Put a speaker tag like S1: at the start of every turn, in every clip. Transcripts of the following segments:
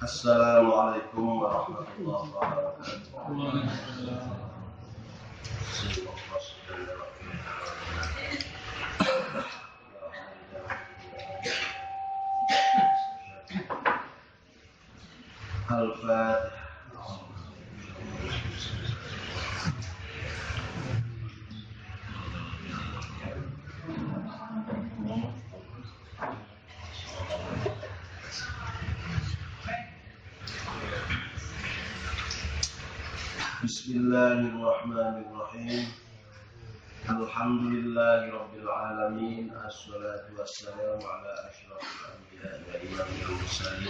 S1: Assalamualaikum warahmatullahi wabarakatuh. Al-Fatihah. Bismillahirrahmanirrahim. Alhamdulillahi rabbil alamin. Assalatu wassalamu ala asyrafil anbiya'i wa imamil mursalin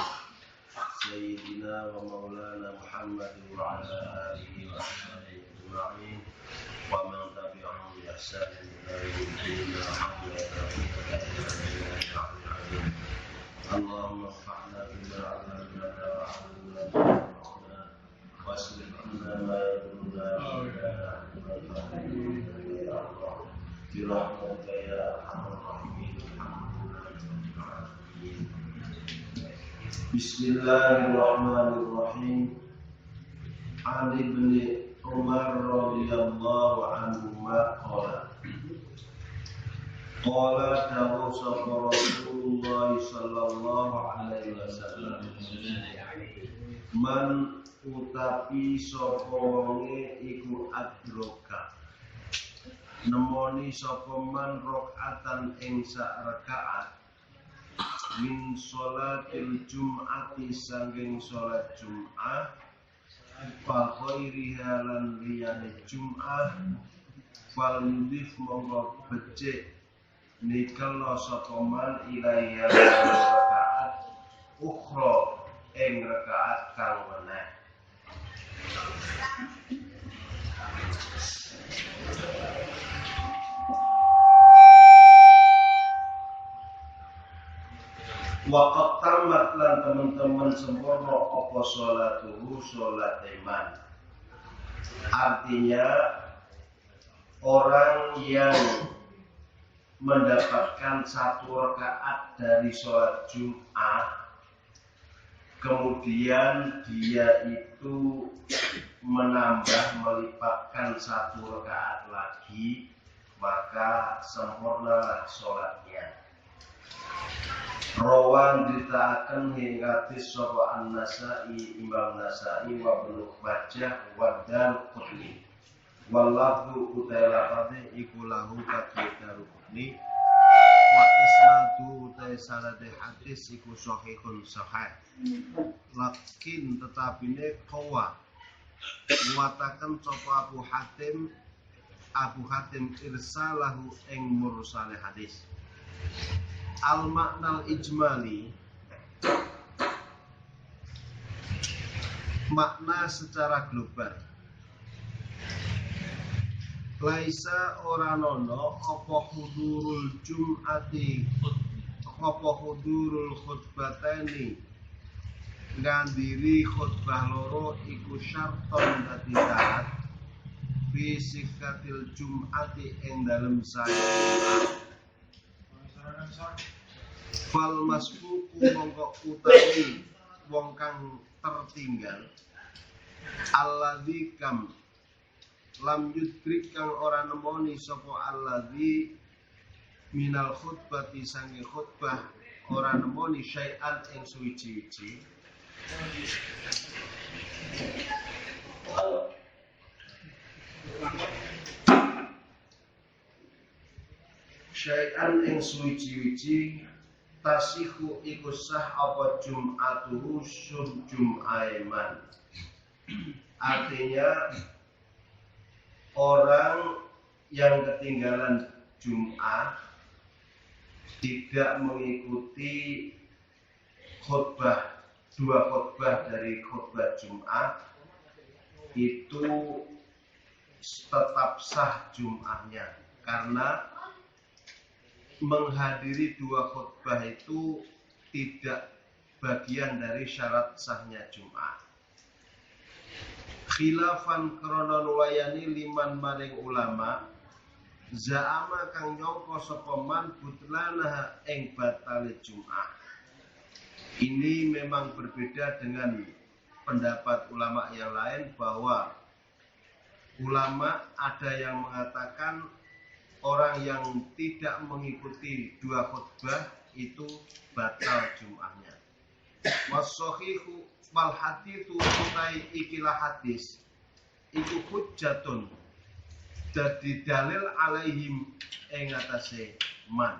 S1: sayyidina wa maulana Muhammadin wa ala alihi wa ashabihi ajma'in wa man tabi'ahum bi ihsanin ila yaumil din. Allahumma fa'na bima 'allamtana wa 'allimna واصرف عنا ما يضرنا برحمتك يا ارحم الراحمين. Bismillahirrahmanirrahim. Ali bin Umar radhiyallahu anhuma qala tawassafa Rasulullah sallallahu alaihi wasallam man utapi sapa wonge iku adroka nemoni sapa man rakaatan ing sak rakaat min sholatil jum'ati sanging salat Jum'ah fa khairiha lan liyane Jum'ah fal yudif monggo becik nikelo sapa man ilaiha rakaat ukhra ing rakaat kang meneh. Waqat tamat lan teman-teman sempurna apa sholatuhu sholat iman. Artinya orang yang mendapatkan satu rakaat dari sholat Jum'ah kemudian dia itu menambah melipatkan satu rakaat lagi, maka sempurnalah sholatnya. Rawan ditaakan hingga sapa An-Nasa'i Imam Nasa'i wa Ibnu Majah wa Darqutni. Wallahu utailafate iku lahu kaki Darqutni wa isnadu utai sanade hadis iku sahihun sahih. Lakin tetapine qawa muatakan sapa Abu Hatim irsalahu ing mursale hadis. Al maknal ijmali, makna secara global. Laisa ora nono apa hudurul jum'ati apa hudurul khutbatani ngandiri khutbah loro iku syarton dadi syarat fi sikatil jum'ati ing dalem saya fal masbuku mongko utawi wong kang tertinggal alladzi kam lam yudrik kang ora nemoni sapa alladzi minal khutbati sange khutbah ora nemoni syai'an ing suwiji-wiji syai'an ing suwiji-wiji tasihu iku sah apa jum'atuhu Jum'aiman. Artinya orang yang ketinggalan Jum'ah tidak mengikuti dua khutbah dari khutbah Jum'ah itu tetap sah Jum'ahnya, karena menghadiri dua khutbah itu tidak bagian dari syarat sahnya Jum'ah. Khilafan kronon wayani liman maring ulama Za'ama kang nyangka sapa man butlana ing batale Jum'ah. Ini memang berbeda dengan pendapat ulama yang lain, bahwa ulama ada yang mengatakan orang yang tidak mengikuti 2 khutbah itu batal Jum'ahnya. Wasohihu wal hadithu utai ikilah hadis iku hujjatun, dadi dalil alaihim ing atase man.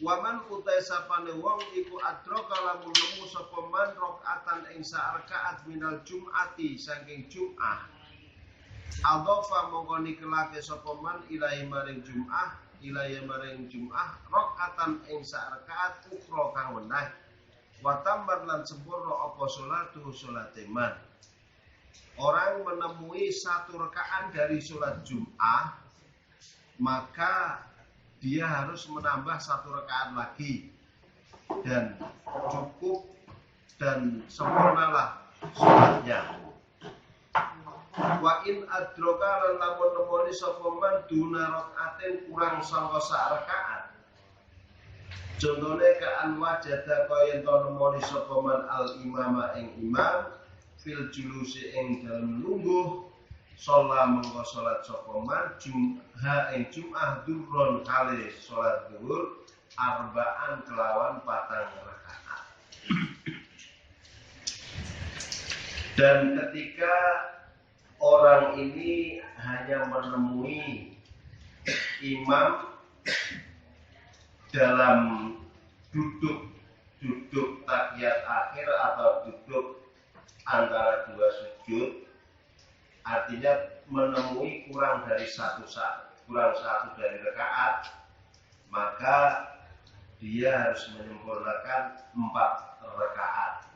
S1: Waman utai sapane wong iku adraka lamun nemu sapa man rakaatan ing sarakaat minal jum'ati saking Jum'ah. Adhofa mongko nikelake sapa man ilahi maring Jum'ah rakaatan ing sarakaat ukhra kang weneh. Wa tambar lan sempurna apa salate man. Orang menemui 1 rakaat dari sholat Jum'ah, maka dia harus menambah 1 rakaat lagi, dan cukup dan sempurnalah sholatnya. Wa in adroka lan lamun nemoni sapa man duna rakaatin kurang saka 1 rakaat. Contone kaan wajada kaya to nemoni sapa man al imama ing imam fil julusi ing dalem lungguh. Sholat mengko sholat sapa man Jum'ah durron kali sholat zuhur arba'an kelawan 4 rakaat. Dan ketika orang ini hanya menemui imam dalam duduk tahiyat akhir atau duduk antara 2 sujud, artinya menemui kurang satu dari rakaat, maka dia harus menyempurnakan 4 rakaat,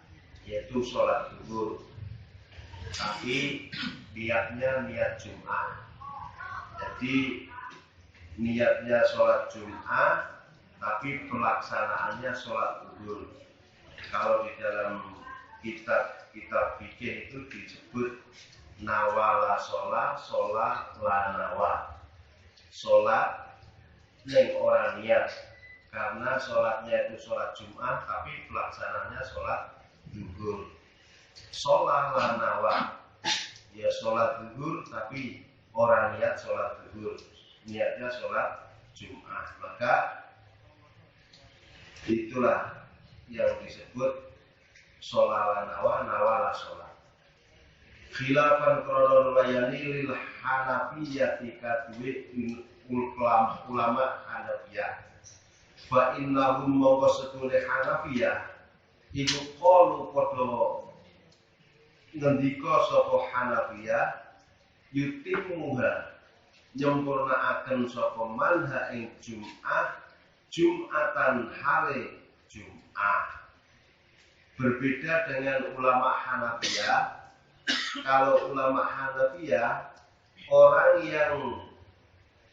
S1: yaitu sholat zuhur. Tapi niatnya niat Jum'ah. Jadi niatnya sholat Jum'ah, tapi pelaksanaannya sholat zuhur. Kalau di dalam kitab fikih itu disebut nawala sholat la nawa. Sholat yang orang niat, karena sholatnya itu sholat Jum'ah, tapi pelaksananya sholat zuhur. Sholat la nawa, ya sholat zuhur, tapi orang niat sholat zuhur, niatnya sholat Jum'ah. Maka itulah yang disebut sholat la nawa, nawala sholat. Khilafan krono layani lil Hanafiyyati kadue ulama Hanafiyah. Fa innahum mawqa setune Hanafiyah iku qalu padha ngendika sapa Hanafiyah yutimuha nyempurnaaken sapa manha ing Jum'atan hale Jum'ah. Berbeda dengan ulama Hanafiyah. Kalau ulama Hanafiyah, orang yang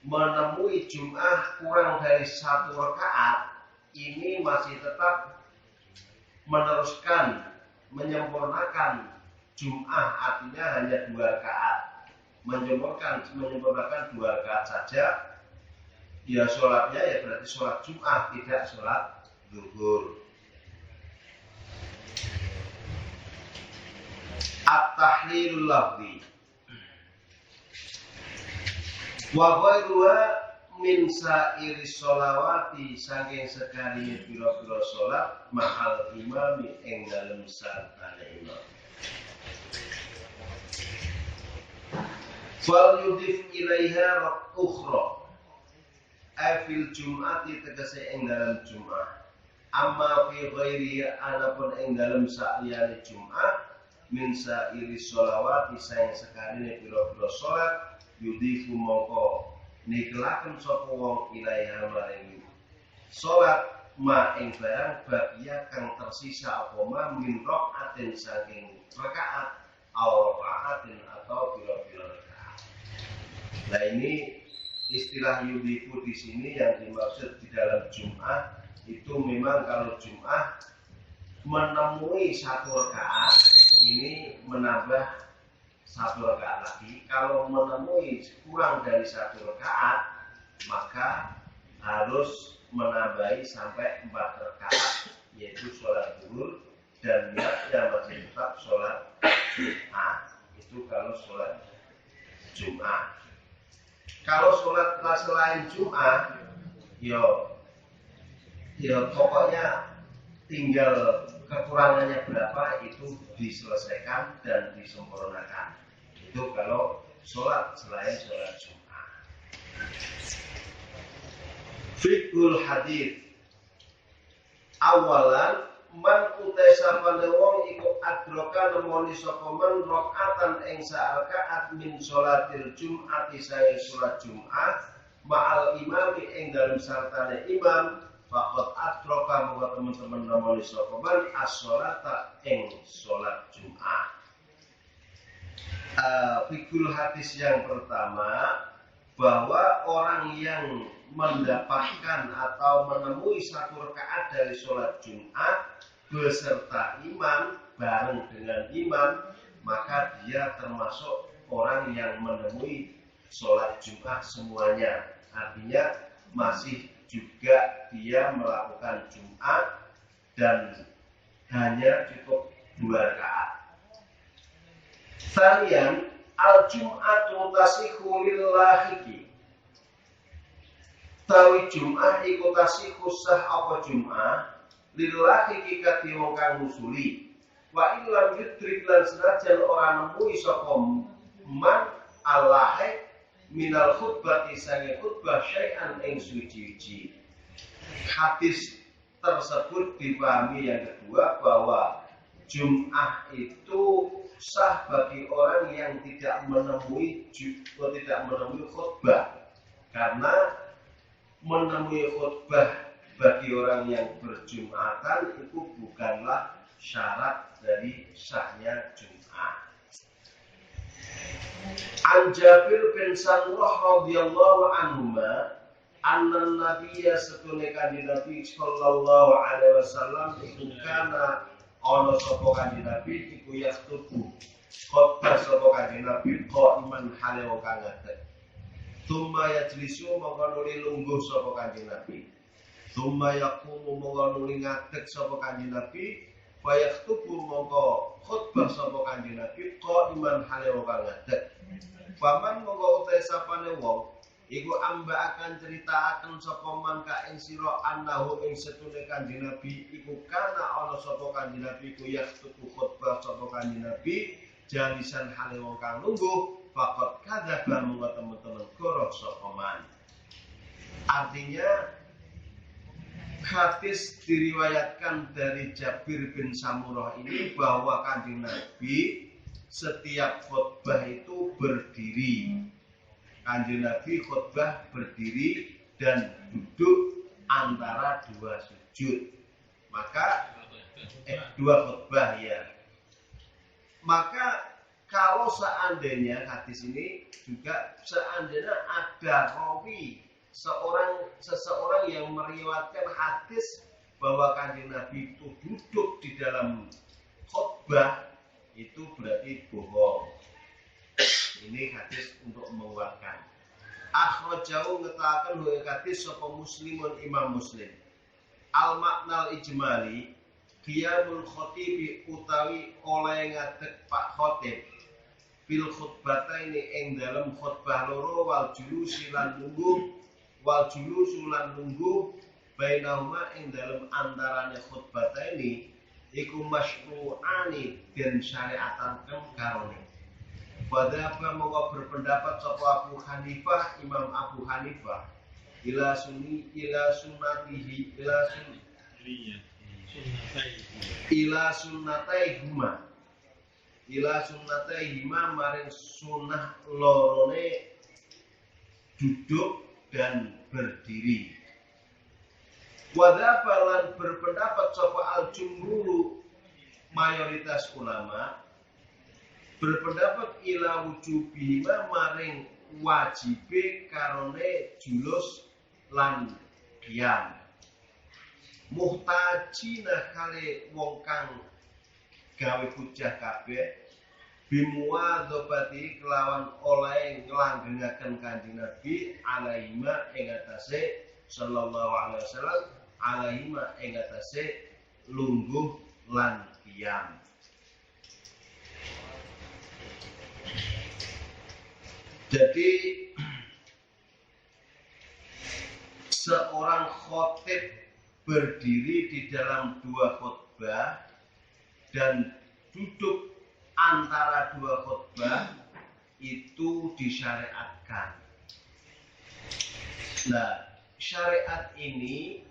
S1: menemui Jum'ah kurang dari 1 rakaat, ini masih tetap meneruskan, menyempurnakan Jum'ah, artinya hanya 2 rakaat. Menyempurnakan 2 rakaat saja, ya sholatnya ya berarti sholat Jum'ah, tidak sholat zuhur. At-tahlilul lafzi wa ghairuha min sa'iri sholawati, saking sekali pira-pira salat mahal imam ing dalem sartane imam. Fal yudif ilaiha ukhra afil jum'ati, tegese ing dalem Jum'ah. Amma fi ghairi anapun ing dalem sa'liyane Jum'ah min sa'iri sholawati, sayang sekali pira-pira salat yudifu mongko nikelaken sapa wong ilaiha maring salat ma ing barang bagiya kang tersisa apa ma min rakaatin saking rakaat aw rakaatin atau pira-pira rakaat. Nah, ini istilah yudifu di sini yang dimaksud di dalam Jum'ah itu memang kalau Jum'ah menemui 1 rakaat, ini menambah 1 rakaat lagi. Kalau menemui kurang dari 1 rakaat, maka harus menambahi sampai 4 rakaat yaitu sholat zuhur, dan niatnya masih tetap sholat Jumat. Itu kalau sholat Jumat. Kalau sholat selain Jumat, ya pokoknya tinggal kekurangannya berapa itu diselesaikan dan disempurnakan. Itu kalau sholat selain sholat Jumat. Fiqhul hadits. Awalan man utai sapane wong iku adroka nemoni sapa men rakaatan ing sarakaat min sholatil jum'ati sae salat Jumat ma'al imami ing dalem sartane imam faqad adroka monggo teman-teman nemoni sapa men as-sholata ing salat Jumat. Fikul hadis yang pertama, bahwa orang yang mendapatkan atau menemui satu rakaat dari sholat Jumat beserta imam, bareng dengan imam, maka dia termasuk orang yang menemui sholat Jumat semuanya. Artinya masih juga dia melakukan Jumat dan hanya cukup 2 rakaat. Salian al-Jum'atu tasihhu lillahi. Tawi Jum'ah iku tasihhu sah apa Jum'ah lillahi kadhe wong kang ngusuli. Wa illam yudrik lan senajan ora nemui sapa man Allahe minal khutbati sange khutbah syai'an ing suci-suci. Hadis tersebut dipahami yang kedua bahwa Jum'ah itu sah bagi orang yang tidak menemui khutbah, karena menemui khutbah bagi orang yang berjumatan itu bukanlah syarat dari sahnya Jum'ah. An Jabir bin Samurah radhiyallahu anhuma anna nabiyya satune kanjeng Nabi sallallahu alaihi wasallam iku kana ana sapa kanjeng Nabi iku yaktubu khotbah sapa kanjeng Nabi qaiman hale kang ngadeg. Tsumma yajlisu mongko nuli lungguh sapa kanjeng Nabi. Tsumma yaqumu mongko nuli ngadeg sapa kanjeng Nabi. Fa yaktubu mongko khotbah sapa kanjeng Nabi qaiman hale kang ngadeg. Paman mongko utahe sapane wong iku amba akan ceritaaken sapa man ka ing sira annahu ing setune kanjeng Nabi iku kana ana sapa kanjeng Nabi iku yaktubu khotbah sapa kanjeng Nabi jalisan hale wong kang lungguh faqad kadzaba monggo teman-teman goroh sapa man. Artinya hadis diriwayatkan dari Jabir bin Samurah ini bahwa kanjeng Nabi setiap khutbah itu berdiri. Kanjeng Nabi khutbah berdiri dan duduk antara 2 sujud. Maka 2 khutbah ya. Maka kalau seandainya hadis ini juga seandainya ada rawi seseorang yang meriwayatkan hadis bahwa kanjeng Nabi itu duduk di dalam khutbah, itu berarti bohong. Ini hadis untuk menguatkan. Akhrajahu ngetahaken hu hadis sapa Muslimun Imam Muslim. Al maknal ijmali qiyamul khatibi utawi oleh ngadeg Pak Khatib fil khutbataini ing dalem khutbah loro wal julusi lan lungguh bainahuma ing dalem antarane khutbataini iku masyru'ani den syariatan karone. Pada apa mau berpendapat sapa Abu Hanifah, Imam Abu Hanifah ila sunnataihima maring sunnah lorone duduk dan berdiri. Wadafalan berpendapat sapa al-jumhur mayoritas ulama berpendapat ila wujubihima maring wajibe karone julus lan qiyam. Muhtajina kale wong kang gawe hujah kabeh bimuwadzabati kelawan oleh nglanggengaken kanjeng Nabi alaihima ing atase sallallahu alaihi wasallam alaihima ing atase lungguh lan diam. Jadi seorang khotib berdiri di dalam dua khutbah dan duduk antara dua khutbah itu disyariatkan. Nah, syariat ini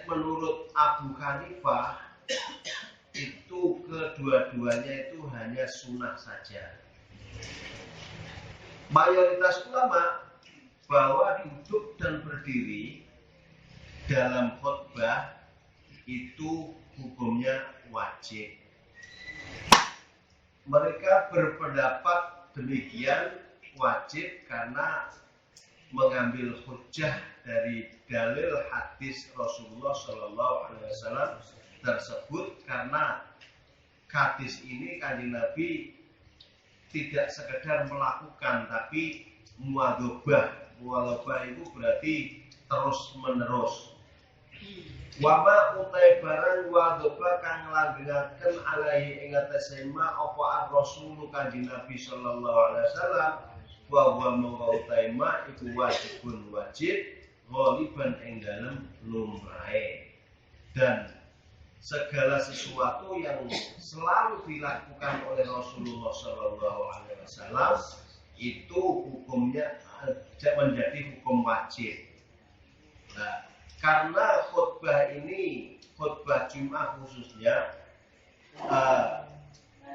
S1: menurut Abu Hanifah itu kedua-duanya itu hanya sunnah saja. Mayoritas ulama bahwa duduk dan berdiri dalam khutbah itu hukumnya wajib. Mereka berpendapat demikian wajib karena mengambil hujjah dari dalil hadis Rasulullah SAW tersebut, karena hadis ini Kanjeng Nabi tidak sekedar melakukan tapi muadzabah. Muadzabah itu berarti terus menerus. Wama utai barang muadzabah kang langgengaken alaihi ing atase ma apa ar-rasul Kanjeng Nabi sallallahu alaihi wasallam wa huwa utai ma iku wajibun wajib ghaliban ing dalem lumrahe. Dan segala sesuatu yang selalu dilakukan oleh Rasulullah SAW itu hukumnya menjadi hukum wajib. Nah, karena khutbah ini, khutbah Jumat khususnya,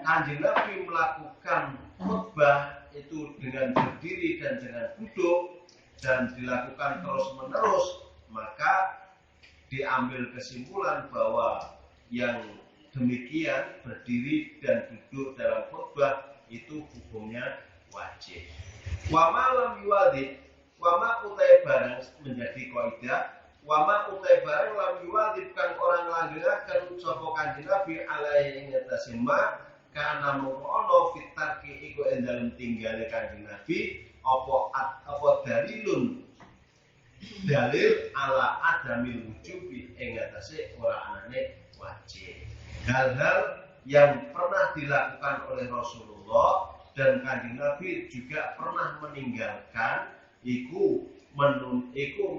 S1: Kanjeng Nabi melakukan khutbah itu dengan berdiri dan dengan duduk dan dilakukan terus menerus, maka diambil kesimpulan bahwa yang demikian berdiri dan duduk dalam khutbah itu hukumnya wajib. Wa ma lam yuwadib, wa ma utai barang menjadi kaidah, wa ma utai barang lam yuwadib kang orang langgengaken sapa Kanjeng Nabi alaihi ing atase ma kana mungkono fitarki iku ing dalem tinggale Kanjeng Nabi apa dalilun dalil ala adamil wujubi ing atase ora anane wajib. Hal-hal yang pernah dilakukan oleh Rasulullah dan Kanjeng Nabi juga pernah meninggalkan iku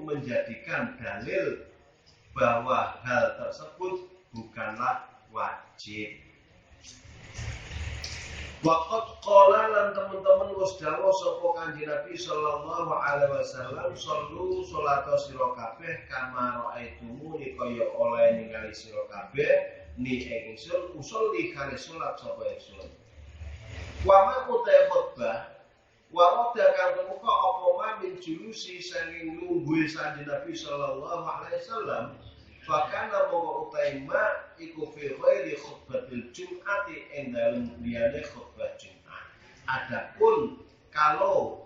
S1: menjadikan dalil bahwa hal tersebut bukanlah wajib. Waqat qala lan teman-teman wis dawuh sapa Kanjeng Nabi sallallahu alaihi wasallam sallu salata sira kabeh kama raaitumuni kaya oleh ningali sira kabeh ni ingsun usolli kale salat sapa ingsun. Wa ma utai khutbah wa rada kang muka apa mamin julusi sanging lungguhe Kanjeng Nabi sallallahu alaihi wasallam fakana monggo utai ma iku fi ghairi khutbatil jum'ati ing dalem liyane khutbah Jumat. Adapun kalau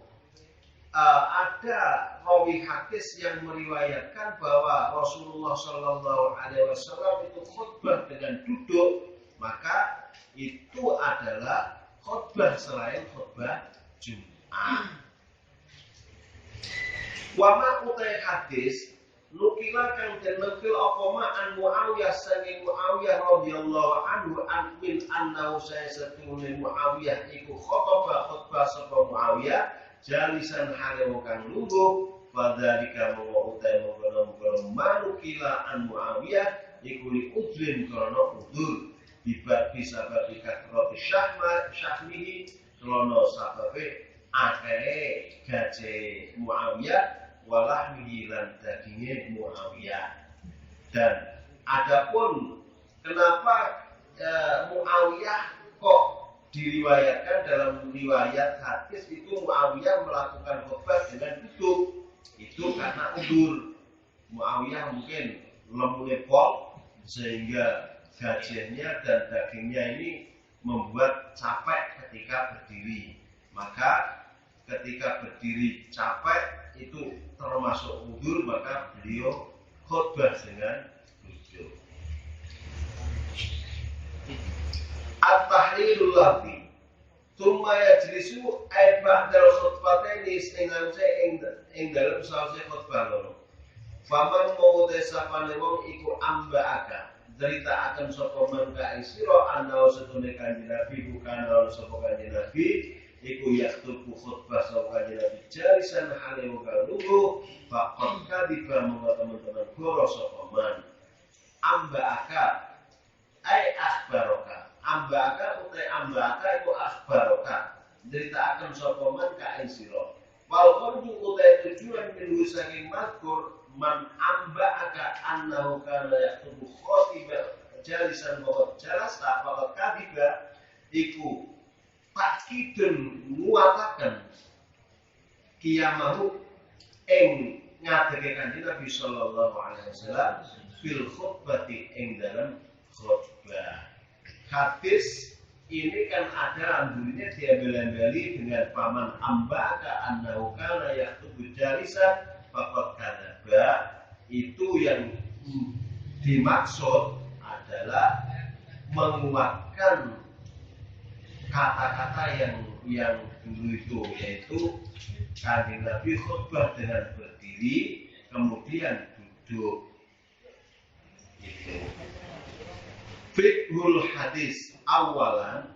S1: ada rawi hadis yang meriwayatkan bahwa Rasulullah sallallahu alaihi wasallam itu khutbah dengan duduk, maka itu adalah khutbah selain khutbah Jumat. Wa ma utai hadis nukila kang den nukil apa ma an Muawiyah saking Muawiyah radhiyallahu anhu an min annahu sayasatun Muawiyah iku khutbah sapa Muawiyah jalisan hale kang lungguh fadzalika wa utai monggo manukila an Muawiyah iku li udrin krana udur bisa babika roti syahmihi krono sababe akeh gaje Muawiyah walahmihi lan daginge Muawiyah. Dan adapun kenapa Muawiyah kok diriwayatkan dalam riwayat hadis itu Muawiyah melakukan khutbah dengan duduk, itu karena udur. Muawiyah mungkin lemune pol sehingga gajiannya dan dagingnya ini membuat capek ketika berdiri. Maka ketika berdiri capek itu termasuk udur, maka beliau khutbah dengan duduk. At-tahrirul lafzi tsumma yajlisu ay ba'dal khutbataini ing dalem sause khutbah loro. Faman mau desapane wong iku amba'aka cerita akan sapa man ka ing sira ana setune Kanjeng Nabi bukan ana sapa Kanjeng Nabi iku yaktubu khutbah sapa Kanjeng Nabi jalisan hale wong lungguh faqad kadiba monggo teman-teman goro sapa man amba'aka ai akhbaraka amba'aka utai amba'aka iku akhbaraka cerita akan sapa man ka ing sira wal qurbu utai tujuan minggu saking mazkur man amba'aka annahu kana yaktubu khatiba jalisan wa jalasa faqad kadiba iku takkidun nguwataken kiyamahu ing ngadege Kanjeng Nabi sallallahu alaihi wasallam fil khutbati ing dalam khutbah. Hadis ini kan ada ambilnya diambil-ambil dengan paman amba'aka annahu kana yaktubu jalisan faqad kadzaba itu yang dimaksud adalah menguatkan kata-kata yang dulu itu yaitu Kanjeng Nabi khutbah dengan berdiri kemudian duduk itu. Fiqhul hadis awalan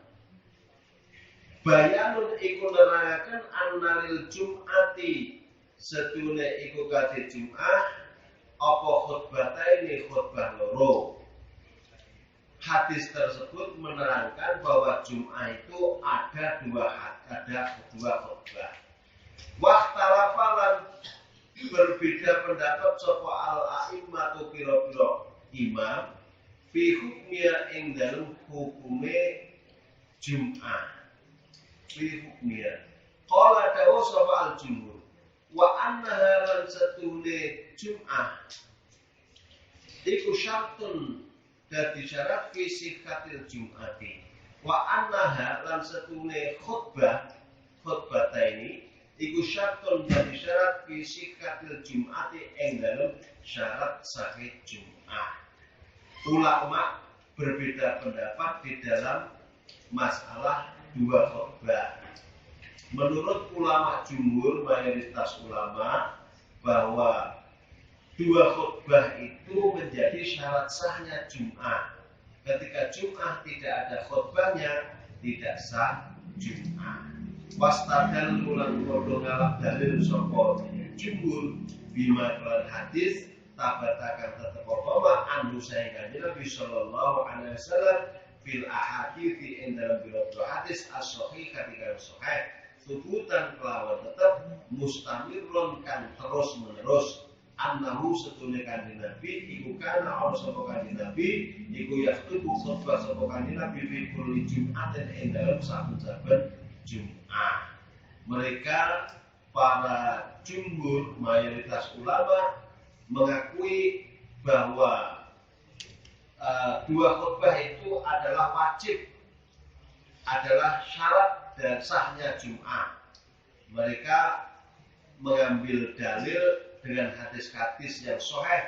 S1: bayanun iku nerangake annalil jum'ati setune iku kadhe Jumat apa khutbataini khutbah loro. Hadis tersebut menerangkan bahwa Jumat itu ada dua khutbah. Waktalafalan berbeda pendapat sapa al-a'immatu pira-pira imam fi hukmiya ing dalem hukume Jumat. Fi hukmiya. Qala dawu sapa al-jumhur wa annaha lan satune Jum'ah iku syartun dadi syarat fi sihhatil Jum'ati wa annaha lan satune khutbataini iku syartun dadi syarat fi sihhatil Jum'ati ing dalem syarat sahih Jum'ah. Ulama berbeda pendapat di dalam masalah dua khutbah. Menurut ulama jumhur, mayoritas ulama bahwa dua khutbah itu menjadi syarat sahnya Jumat. Ketika Jumat tidak ada khutbahnya, tidak sah Jumat. Wastadal ulang kodo ngalap dalil sapa jumhur bima kelan hadis tabatakan tetep apa andu saya Kanjeng Nabi sallallahu alaihi wasallam fil ahadithi ing dalam biro hadis as-sahih ketika sahih tubutan kelawan tetap mustamirun kan terus menerus annahu setune Kanjeng Nabi iku kana ana sapa Kanjeng Nabi iku yaktubu khutbah sapa Kanjeng Nabi fi kulli Jum'atin ing dalam saben-saben Jumat. Mereka para jumhur mayoritas ulama mengakui bahwa dua khutbah itu adalah wajib, adalah syarat dan sahnya Jumat. Mereka mengambil dalil dengan hadis-hadis yang sahih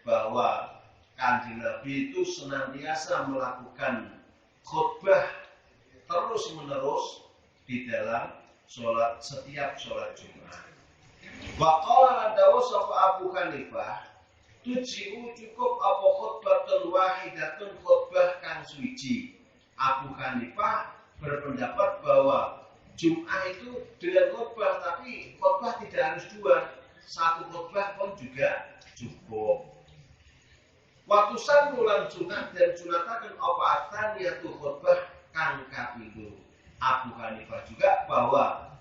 S1: bahwa Kanjeng Nabi itu senantiasa melakukan khutbah terus-menerus di dalam setiap sholat Jumat. Wa qala dawu sapa Abu Hanifah tujiu cukup apa khutbatun wahidatun khutbah kang suci. Abu Hanifah berpendapat bahwa Jumat itu dengan khutbah, tapi khutbah tidak harus dua, satu khutbah pun juga cukup. Waktu santulan sunat dan sunatakan apa athaniyatu khutbah kang kapindo. Abu Hanifah juga bahwa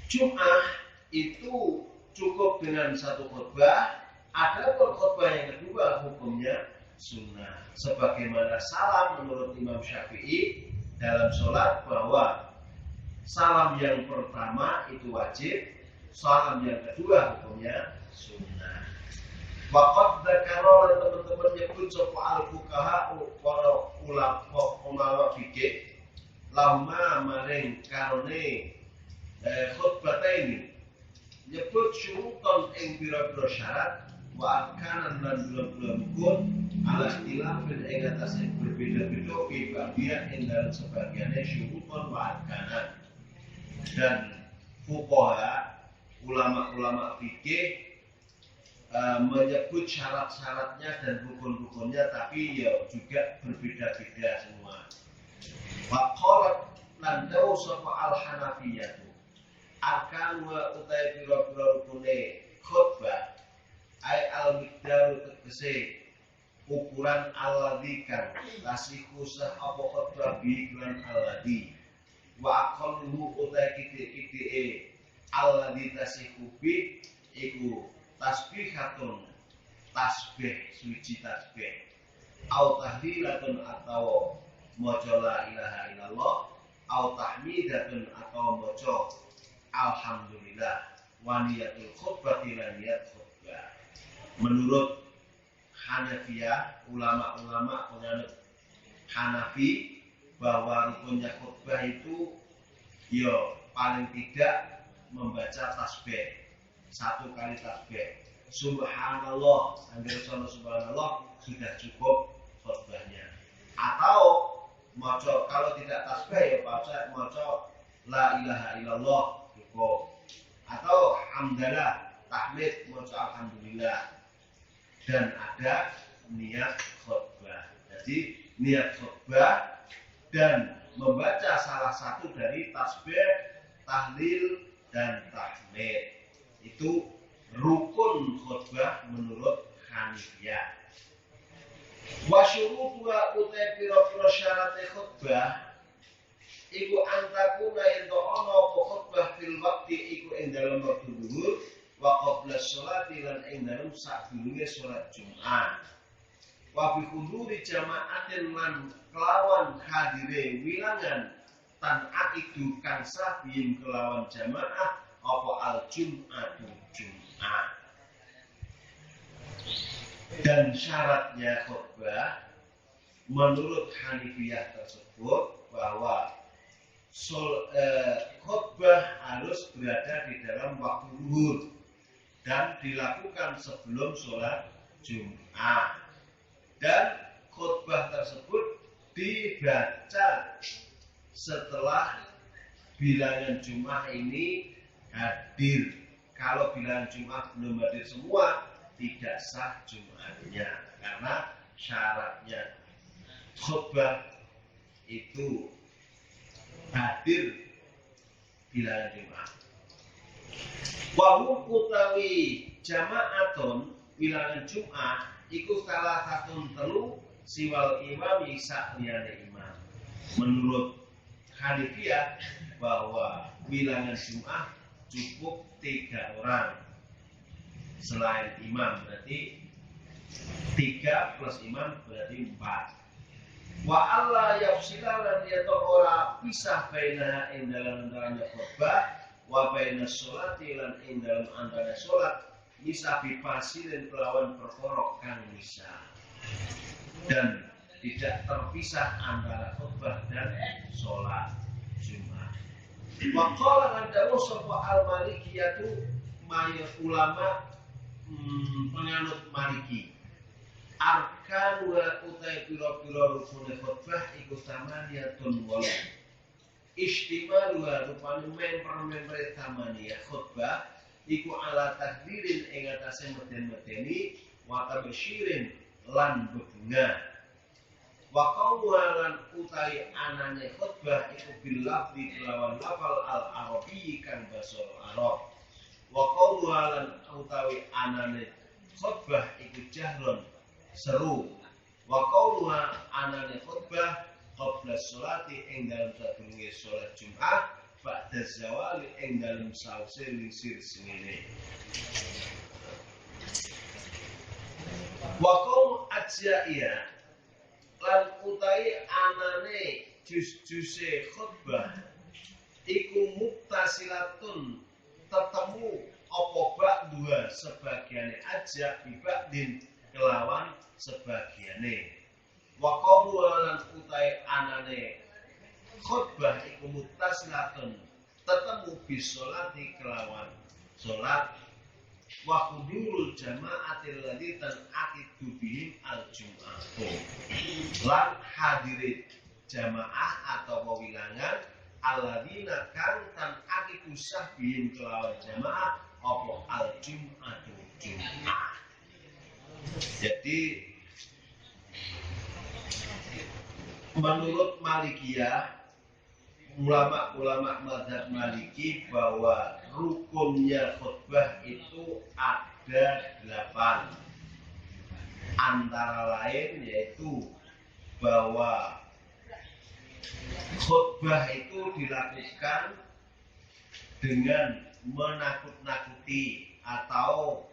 S1: Jumat itu cukup dengan satu khutbah, adapun khutbah yang kedua hukumnya sunnah. Sebagaimana salam menurut Imam Syafi'i dalam sholat bahwa salam yang pertama itu wajib, salam yang kedua hukumnya sunnah. Waqad dzakara teman-teman nyebut sapa al-fuqaha para ulama fikih lama maring karone khutbataini nyebut syurutan ing pira-pira syarat wa arkanan lan pira-pira rukun ala ikhtilafin ing atase berbeda-beda fi bagian ing dalam sebagiannya syurutan wa arkanan. Dan fuqaha ulama-ulama fikih menyebut syarat-syaratnya dan rukun-rukunnya, tapi ya juga berbeda-beda semua. Wa qalat lan dawu sapa al-Hanafiyatu akan wa utai pira-pira rukune khutbah ai al-miqdaru tegese ukuran alladzi kan lasiku sah apa khutbah bi ukuran alladzi wa aqallu utai kiti-kitike alladzi tasiku bi iku tasbihatun tasbih suci tasbih au tahlilatun atau maca la ilaha illallah au tahmidatun atau maca alhamdulillah wa niyatul khutbati lan niyat khutbah. Menurut Hanafiyah, ulama-ulama penganut Hanafi, bahwa rukunnya khutbah itu paling tidak membaca tasbih, 1 kali tasbih. Subhanallah, angger subhanallah sudah cukup khutbahnya. Atau maca, kalau tidak tasbih maca la ilaha illallah cukup. Atau hamdalah, tahmid, maca alhamdulillah. Dan ada niat khutbah. Jadi niat khutbah dan membaca salah satu dari tasbih, tahlil dan tahmid itu rukun khutbah menurut Hanifiyah. Wa syurutuha utai pira-pira syarate khutbah iku antakuna ento ana apa khutbah fil waqti iku ing dalem wektu dhuhur wa qabla sholati lan ing dalem sadurunge salat Jumat. Wa bi huduri jama'atin lan kelawan hadire wilangan tan akidu kang sabihin kelawan jamaah apa al Jum'atu Jum'ah. Dan syaratnya khutbah menurut Hanifiyah tersebut bahwa khutbah harus berada di dalam waktu zuhur dan dilakukan sebelum sholat Jumat. Dan khutbah tersebut dibaca setelah bilangan Jumat ini hadir. Kalau bilangan Jumat belum hadir semua, tidak sah Jumatnya, karena syaratnya khutbah itu hadir bilangan Jumat. Wa utawi jama'atun bilangan Jumat iku salah satu telu siwal imami sakliyane imam. Menurut Hanifiyah bahwa bilangan Jumat cukup 3 orang selain imam, berarti 3 plus imam berarti 4. Wa Allah yafsilalan yato ora pisah baina ing dalam antaranya khutbah wa baina sholati lan ing dalam antara sholat bisa bipasilin kelawan perkara kang bisa, dan tidak terpisah antara khutbah dan sholat Jumat. Wa qala lan dawu sapa al-Malikiyatu mayat ulama penganut Maliki. Arkan wa utai pira-pira rukun khutbah iku samaniyatun wal istimal wa rupane memper samaniyah khutbah iku ala takdirin ing atase meden-medeni wa tabsyirin lan bebunga. Wa qawlan utai anane khutbah iku bil lafzi kelawan lafal al-arabi kang basa Arab. Wa qawlan utawi anane khutbah iku jahrun seru. Wa qawlan anane khutbah qabla sholati ing dalem sadurunge salat Jumat ba'da zawali ing dalem sause lisir sengene. Wa qaum ajaiya lan utawi anane jus-juse khutbah iku muktasilatun tetemu apa bak dua sebagiane aja bibadin kelawan sebagiane. Wa qawlan utai anane khutbah iku muktasilatun tetemu bisolati kelawan salat wa hudurul jama'atil ladzi aqidu bihim al-jum'atu lan hadirin jamaah atau wilangan alladzina kang tan aqidu sah bihim kelawan jamaah apa al-jum'atu Jum'ah. Jadi menurut Malikiyah, ulama-ulama mazhab Maliki bahwa rukunnya khutbah itu ada 8. Antara lain yaitu bahwa khutbah itu dilakukan dengan menakut-nakuti atau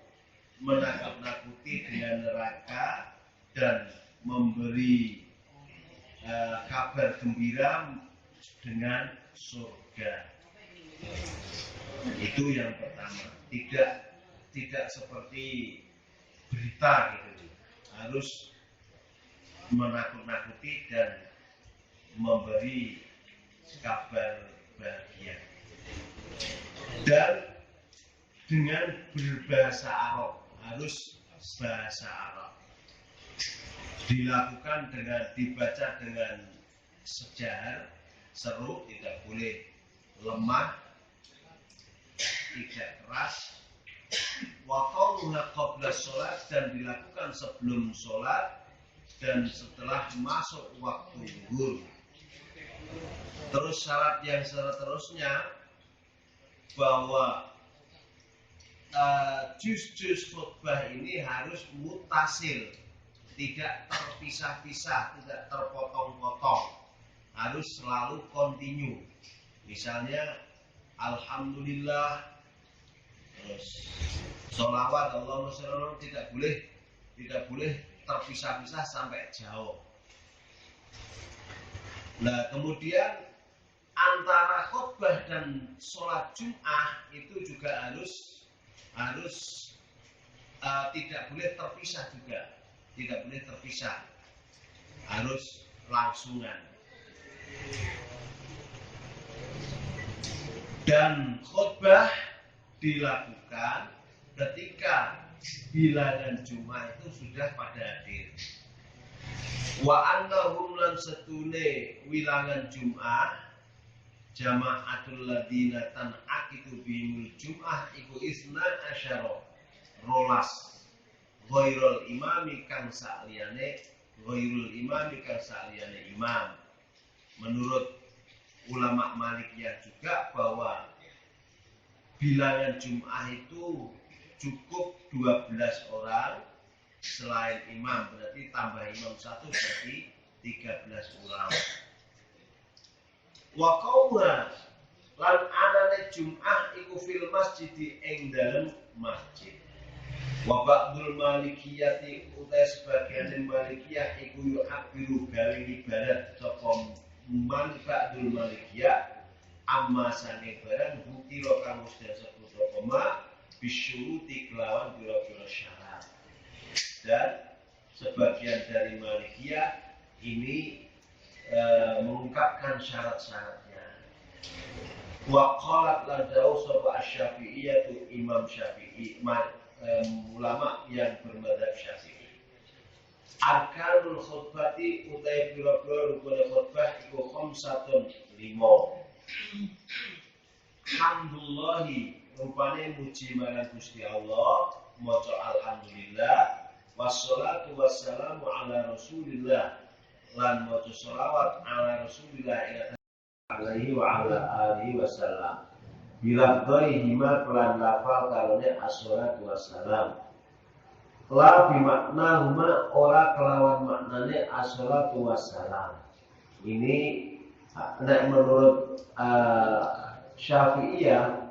S1: menakut-nakuti dengan neraka dan memberi kabar gembira dengan surga. Itu yang pertama. Tidak seperti berita gitu. Harus menakut-nakuti dan memberi kabar bahagia. Dan dengan berbahasa Arab, harus bahasa Arab. Dilakukan dibaca dengan sejar, seru, tidak boleh lemah, tidak keras. Wa qauluha qabla sholat, dan dilakukan sebelum sholat dan setelah masuk waktu zuhur. Terus syarat yang seterusnya bahwa juz-juz khutbah ini harus mutasil, tidak terpisah-pisah, tidak terpotong-potong, harus selalu kontinu. Misalnya alhamdulillah, terus sholawat Allahumma sholli ala Muhammad, tidak boleh terpisah-pisah sampai jauh. Nah, kemudian antara khutbah dan sholat Jum'ah itu juga harus tidak boleh terpisah juga, tidak boleh terpisah, harus langsungan. Dan khutbah dilakukan ketika bilangan Jum'ah itu sudah pada hadir. Wa annahum lan setune wilangan Jum'ah jama'atul ladina tan'aqitu bihimul Jum'ah iku isna asyara rolas ghairul imami kang saliyane imam. Menurut ulama Malikiyah juga bahwa bilangan Jum'ah itu cukup 12 orang selain imam, berarti tambah imam 1 berarti 13 orang. Wa qauma lan anane Jum'ah iku fil masjid ing dalem masjid. Wa ba'dul malikiyati utai sebagian Malikiyah iku yu'abiru gawe ibarat sapa man ba'dul malikiyah amma sange barang bukti ro kang wis disebut apa bisyuruti kelawan pira-pira syarat. Dan sebagian dari Malikiyah ini mengungkapkan syarat-syaratnya. Wa qalat la dawu sapa Asy-Syafi'iyah tu Imam Syafi'i, ulama yang bermadzhab Syafi'i. Arkanul khutbati utai pira-pira rukun khutbah iku 5. Alhamdulillahi rupane muji marang Gusti Allah, maca alhamdulillah, wassalatu wassalamu ala Rasulillah, lan maca shalawat ala Rasulillah alaihi wa ala alihi wasallam. Bila hima kelan lafal kalone as-shalatu wassalam. La bimakna huma ora kelawan maknane as-shalatu wassalam. Ini menurut Syafi'iyah,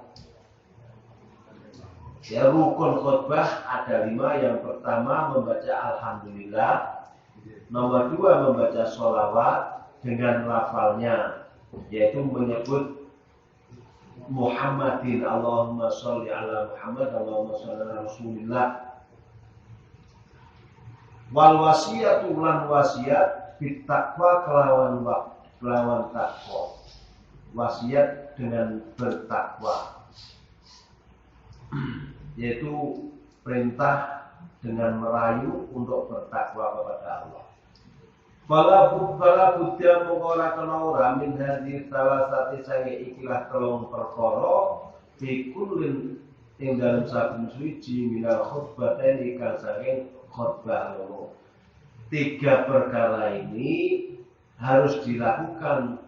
S1: ya, rukun khutbah ada 5. Yang pertama membaca alhamdulillah, nomor 2 membaca sholawat dengan lafalnya, yaitu menyebut Muhammadin, Allahumma sholli ala Muhammad, Allahumma sholli ala Rasulillah. Wal wasiyatu lan wasiat bittaqwa kelawan takwa, wasiat dengan bertakwa, yaitu perintah dengan merayu untuk bertakwa kepada Allah. Bala buddha mengora kena ora min hadis salah satu sange ikilah telung perkara bikulin ing dalam saben suci minal khutbataini kang saking khutbah loro. 3 perkara ini harus dilakukan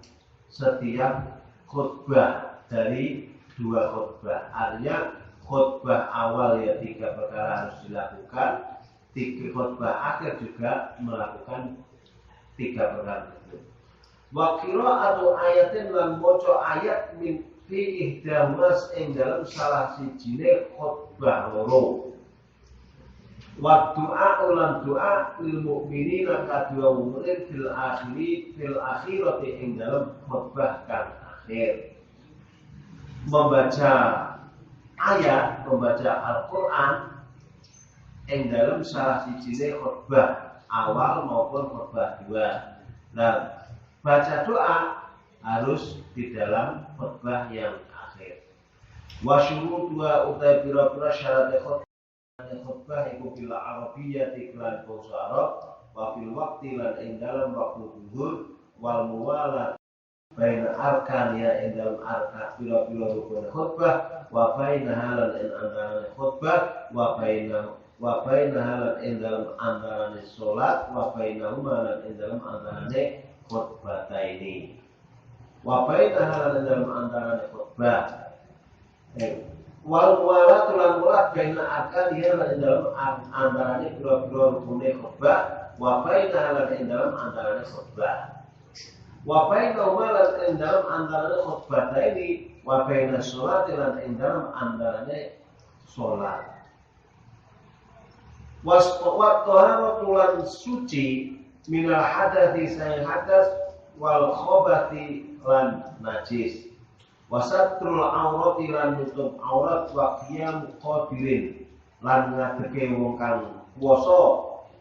S1: setiap khutbah dari 2 khutbah. Artinya khutbah awal ya 3 perkara harus dilakukan, 3 khutbah akhir juga melakukan 3 perkara itu. Wa qira'atu ayatin lan maca ayat min fi ihdamas ing dalam salah sijine khutbah loro. Wa du'a ulan doa lil mukminina kadua mukmin fil akhirati ing dalam khutbah kang akhir. Membaca ayat, membaca Al-Qur'an ing dalam salah sijine khutbah awal maupun khutbah 2. Nah, baca doa harus di dalam khutbah yang akhir. Wa syurutuha utai pira-pira syarat khutbah iku bil arabiyyati lan bangsa Arab wa fil waqti lan ing dalam waktu zuhur wal muwalat baina arkan ya ing dalam arka pira-pira rukun khutbah wa baina halan ing antarané khutbah wa baina halan ing dalam antarané salat wa baina lan ing dalam antarané khutbataini. Wa baina halan dalam antara khutbah. Wal muwalat lan muwalat baina akan dia dalam antara pira-pira rukun khutbah wa baina halan dalam antara khutbah. Wa baina halan dalam antara khutbataini wa baina salat lan dalam antara salat. Wa taharatu lan suci minal hadathi sayang hadas wal khobati lan najis wasatrul aurati lan nutup aurat wa qiyam qadirin lan ngadeke wong kang kuwasa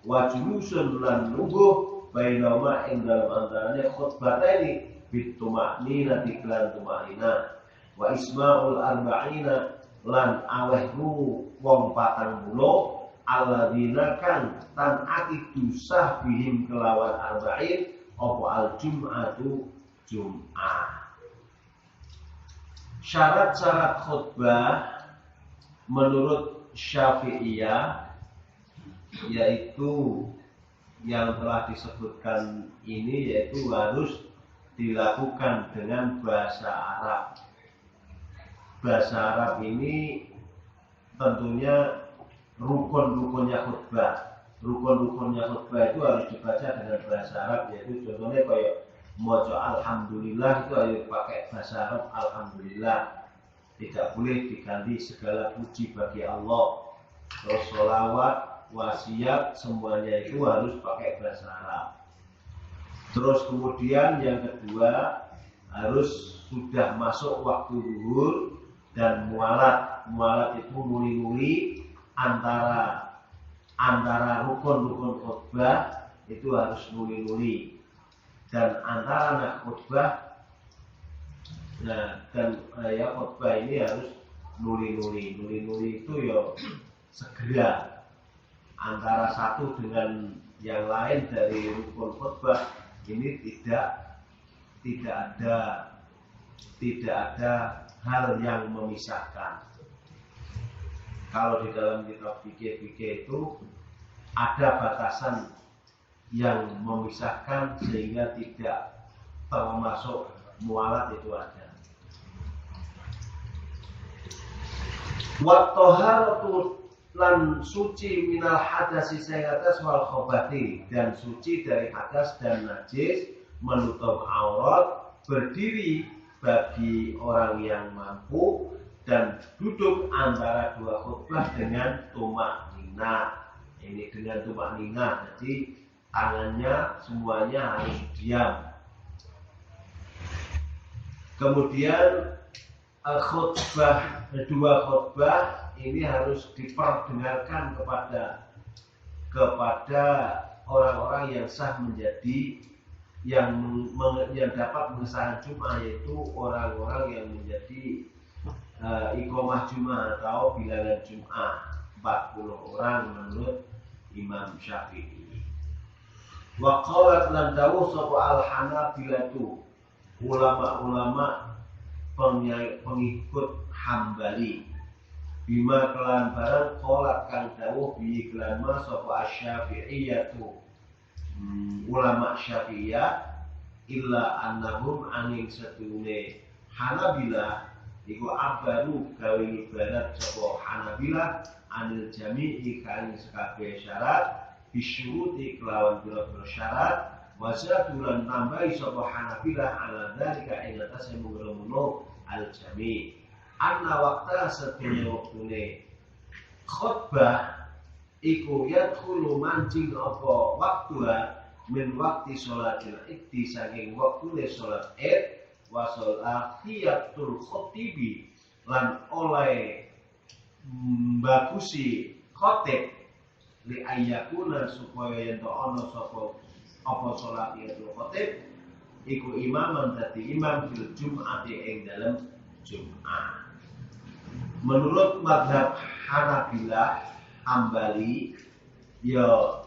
S1: wa julusun lan lungguh bainama ing dalem antarane khutbataini bitumaknina tiklan tumaknina wa ismaul arba'ina lan awehmu wong 40 alladzina kan tan akidu sahbihim kelawan arba'in apa al-jum'atu jum'ah. Syarat-syarat khutbah menurut Syafi'iyah yaitu yang telah disebutkan ini yaitu harus dilakukan dengan bahasa Arab. Bahasa Arab ini tentunya rukun-rukunnya khutbah. Rukun-rukunnya khutbah itu harus dibaca dengan bahasa Arab, yaitu contohnya kayak maca alhamdulillah itu harus pakai bahasa Arab alhamdulillah. Tidak boleh diganti segala puji bagi Allah. Terus sholawat, wasiat semuanya itu harus pakai bahasa Arab. Terus kemudian yang kedua harus sudah masuk waktu zuhur dan mualat. Mualat itu nuli-nuli antara rukun-rukun khutbah itu harus nuli-nuli dan antara khutbah khutbah ini harus nuli-nuli. Nuli-nuli itu ya segera antara satu dengan yang lain dari rukun khutbah ini tidak ada hal yang memisahkan. Kalau di dalam kitab fikih itu ada batasan yang memisahkan sehingga tidak termasuk mualat itu ada. Wa taharatu lan suci minal hadasi sayatas wal khobati dan suci dari hadas dan najis menutup aurat berdiri bagi orang yang mampu dan duduk antara 2 khutbah dengan tumak nina. Ini dengan tumak nina, jadi tangannya semuanya harus diam. Kemudian khutbah 2 khutbah ini harus diperdengarkan kepada orang-orang yang sah menjadi yang dapat mengesahkan Jum'ah, yaitu orang-orang yang menjadi iqamah Jum'ah atau bilangan Jum'ah 40 orang menurut Imam Syafi'i. Wa qalat lan dawuh sapa al-Hanabilatu ulama-ulama pengikut Hambali. bima kelan barang qolat kang dawuh bi kelan ma sapa asy-Syafi'iyatu ulama Syafi'iyah illa annahum angin setune Hanabilah iku abaru gawe ibarat sapa Hanabilah anil jami'i kang sekabeh syarat bisyuruti kelawan pira-pira syarat wasatulan tambahi sapa Hanabilah ala dalika ing atase mungkrono al jami' anna waqta setune waktune khutbah iku yadkhulu mancing apa waktuha min waktu sholatil iddi saking waktune sholat id wa sholafiyatul khotibi lan oleh bagusi khotib li ayyakuna supaya yen ana sapa apa sholafiyatul khotib iku imaman dadi imam fil jum'ati ing dalem Jum'ah. Menurut mazhab Hanabilah Hambali ya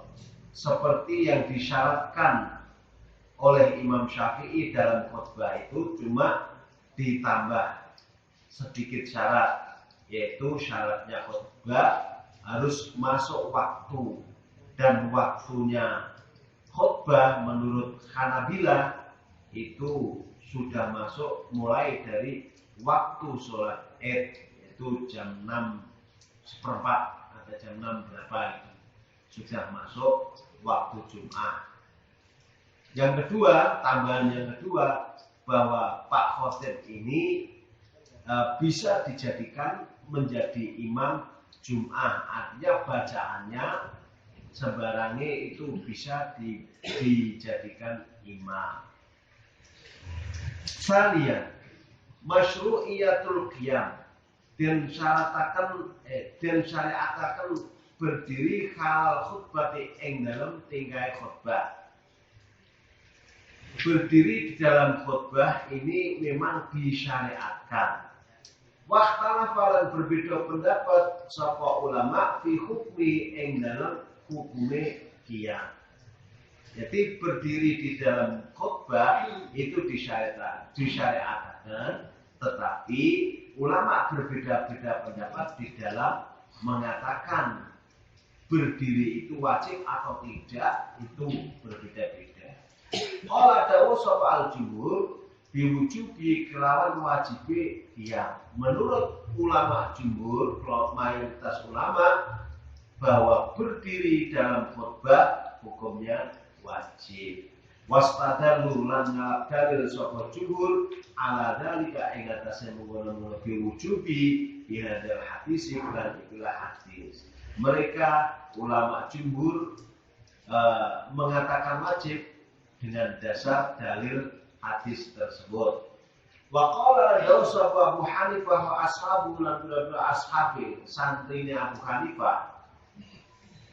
S1: seperti yang disyaratkan oleh Imam Syafi'i dalam khutbah itu cuma ditambah sedikit syarat, yaitu syaratnya khutbah harus masuk waktu dan waktunya khutbah menurut Hanabilah itu sudah masuk mulai dari waktu sholat id, yaitu jam 6:15 atau jam 6 berapa itu sudah masuk waktu Jum'ah. Yang kedua, tambahan yang kedua bahwa Pak Khotib ini bisa dijadikan menjadi imam Jum'ah, artinya bacaannya sembarangnya itu bisa dijadikan imam. Salian masyru'iyatul qiyam dan syariataken berdiri hal khutbah ing dalam tingkai khutbah. Berdiri di dalam khutbah ini memang disyariatkan. Waktala falan berbeda pendapat sapa ulama fi hukmi ing dalam hukume qiyam. Jadi berdiri di dalam khutbah itu disyariatkan, tetapi ulama berbeda-beda pendapat di dalam mengatakan berdiri itu wajib atau tidak, itu berbeda-beda. Qala dawu sapa al-jumhur biwujubi kelawan wajibe qiyam. Menurut ulama jumhur, mayoritas ulama bahwa berdiri dalam khutbah hukumnya wajib. Wastadallu lan ngalap dalil sapa jumhur ala dalika ing atase mengkono-mengkono biwujubi bihadal hadis lan ikilah hadis. Mereka ulama jumhur mengatakan wajib dengan dasar dalil hadis tersebut. Wa qala sapa Abu Hanifah wa ashabu lan ashabi santrine Abu Hanifah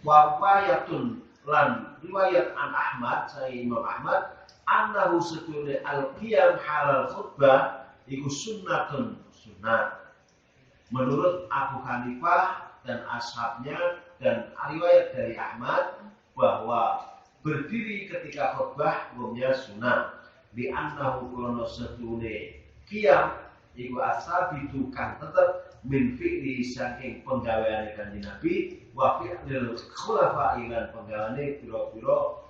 S1: wa wayatun lan riwayat an Ahmad saya Imam Ahmad annahu satune al-qiyam halal khutbah iku sunnatun sunnah. Menurut Abu Hanifah dan ashabnya dan riwayat dari Ahmad bahwa berdiri ketika khutbah hukumnya sunnah. Di annahu krono satune qiyam iku asabitu kang tetep min fi'li saking penggaweane Kanjeng Nabi wa fi'lil khulafa ilan penggaweane pira-pira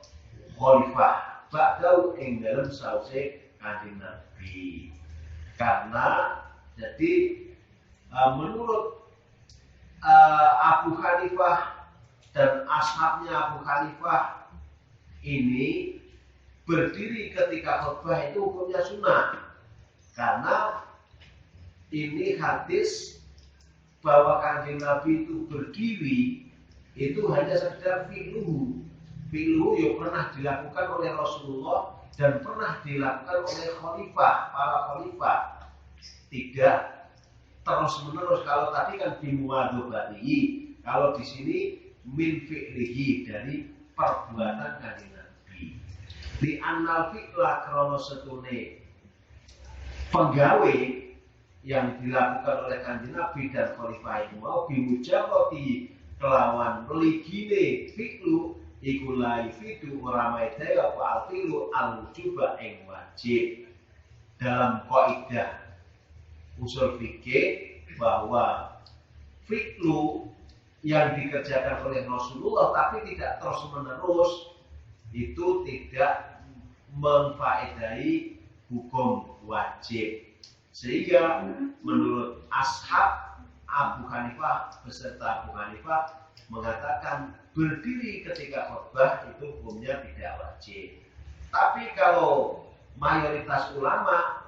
S1: khalifah ba'dau ing dalem sause Kanjeng Nabi. Karena jadi menurut Abu Hanifah dan ashabnya Abu Hanifah ini berdiri ketika khutbah itu hukumnya sunnah. Karena ini hadis bahwa Kanjeng Nabi itu berdiri itu hanya sekedar fi'luhu yang pernah dilakukan oleh Rasulullah dan pernah dilakukan oleh khalifah, para khalifah. Tidak terus menerus. Kalau tadi kan bimuadzabatihi, kalau di sini min fi'lihi, dari perbuatan Kanjeng Nabi. Di annal fi'la krono setune penggawe yang dilakukan oleh Kanjeng Nabi dan khalifah itu mau bimujabati kelawan meligine fi'lu iku la fi'lu ramai daya apa al-fi'lu al-wujuba ing wajib. Dalam kaidah usul fikih bahwa fi'lu yang dikerjakan oleh Rasulullah tapi tidak terus menerus itu tidak memfaedai hukum wajib. Sehingga menurut ashab Abu Hanifah beserta Abu Hanifah mengatakan berdiri ketika khutbah itu hukumnya tidak wajib. Tapi kalau mayoritas ulama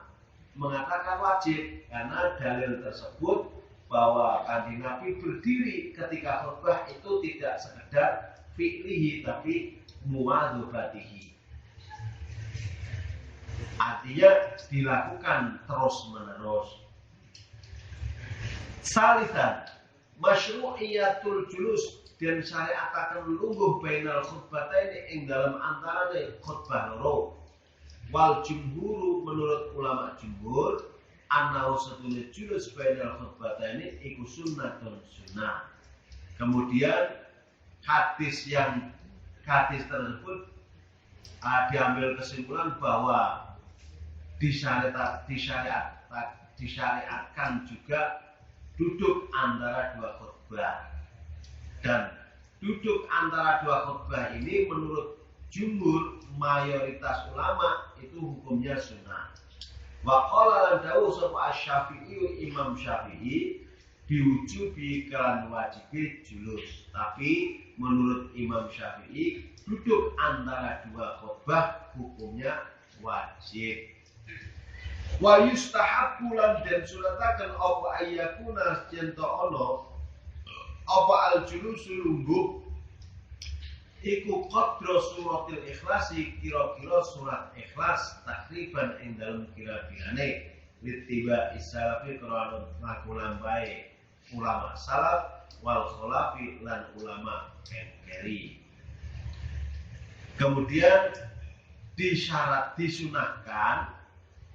S1: mengatakan wajib karena dalil tersebut bahwa Kanjeng Nabi berdiri ketika khutbah itu tidak sekedar fi'lihi tapi muwadzabatihi. Artinya dilakukan terus menerus. Salisan masyru'iyatul julus dan syariat akan lungguh bainal khutbataini ing dalam antarane khutbah loro. Wal jumhuru menurut ulama jumhur annahu satune julus bainal khutbataini iku sunnatun sunnah. Kemudian hadis tersebut diambil kesimpulan bahwa disyariatkan juga duduk antara dua khutbah. Dan duduk antara dua khutbah ini menurut jumhur mayoritas ulama itu hukumnya sunnah. Wa qala lan dawu sapa Asy-Syafi'i Imam Syafi'i diujubi kelan wajibi julus. Tapi menurut Imam Syafi'i duduk antara dua khutbah hukumnya wajib. Wa yustahabbu lan den sunataken apa ayyakuna cento ono apa al-julusu lungguh iku qadra suratil ikhlasi kira-kira surat ikhlas takriban ing dalem kira-kirane littiba isalafi qur'an laku lambai ulama salaf wal khulafi lan ulama keri. Kemudian disunahkan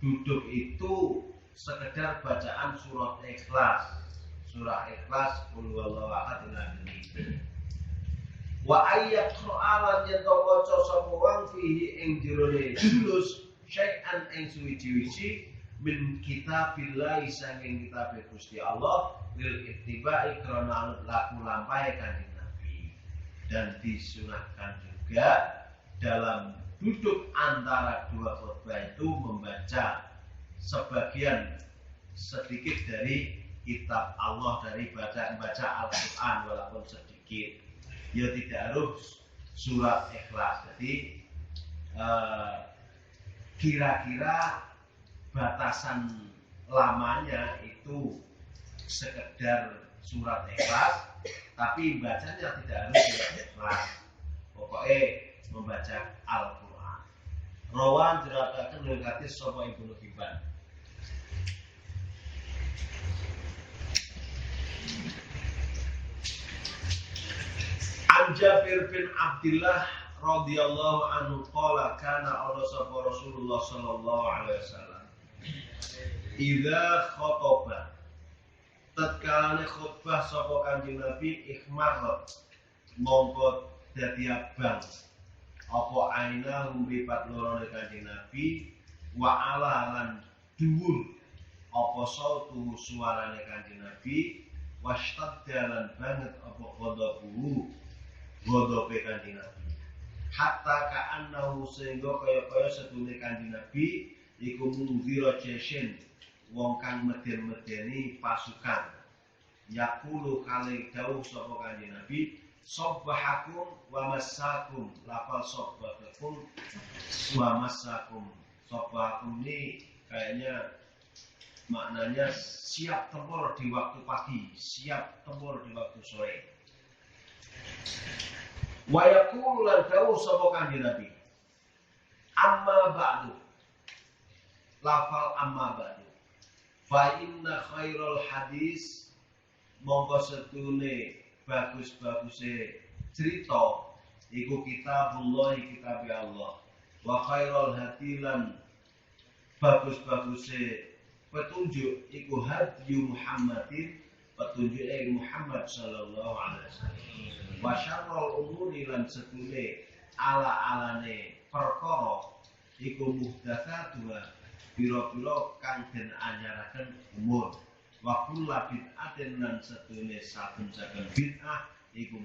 S1: duduk itu sekedar bacaan surat ikhlas. Surah ikhlas qul huwallahu ahad ini. Wa ayyat qur'anan yen waca sapa wong fihi ing jerone julus syai'an ing suwi-wiji min kitabillah saking kitab Gusti Allah lil ittiba'i krana laku lampahe Kanjeng Nabi. Dan disunahkan juga dalam duduk antara dua khutbah itu membaca sebagian sedikit dari kitab Allah, dari baca Al-Quran walaupun sedikit. Ya tidak harus surat ikhlas. Jadi kira-kira batasan lamanya itu sekedar surat ikhlas, tapi bacanya tidak harus surat ikhlas. Pokoknya membaca Al-Quran. Rawan diratakan oleh hadis sapa Ibnu Hibban. An Jabir bin Abdullah radhiyallahu anhu qala kana sapa Rasulullah sallallahu alaihi wasallam idza khotobah tatkala khutbah sapa Kanjeng Nabi ikhmar mongko dadi abang apa aina mripat lorone Kanjeng Nabi wa ala lan dhuwur apa sautu suarane Kanjeng Nabi wastaddalan banget apa godope Kanjeng Nabi hatta ka'annahu sehingga kaya-kaya sedune Kanjeng Nabi iku mungzira jeshen wong kang meden-medeni pasukan yaqulu kali dawuh sapa Kanjeng Nabi sabbahakum wa massakum lafal sabbahakum wa massakum. Sabbahakum ini kayaknya maknanya siap tempur di waktu pagi, siap tempur di waktu sore. Wa yaqulu lan dawuh sapa Kanjeng Nabi amma ba'du lafal amma ba'du fa inna khairal hadis mongko setune bagus-baguse cerita iku kitabullah kitab Allah wa khairal hadilan bagus-baguse petunjuk iku hadyu Muhammadin petunjuk Muhammad sallallahu alaihi wasallam wa syarrul umuri lan setune ala-alane perkara iku muhdatsatuha pira-pira kang den anyaraken umur wa kullu bid'atin lan setune saben-saben bid'ah iku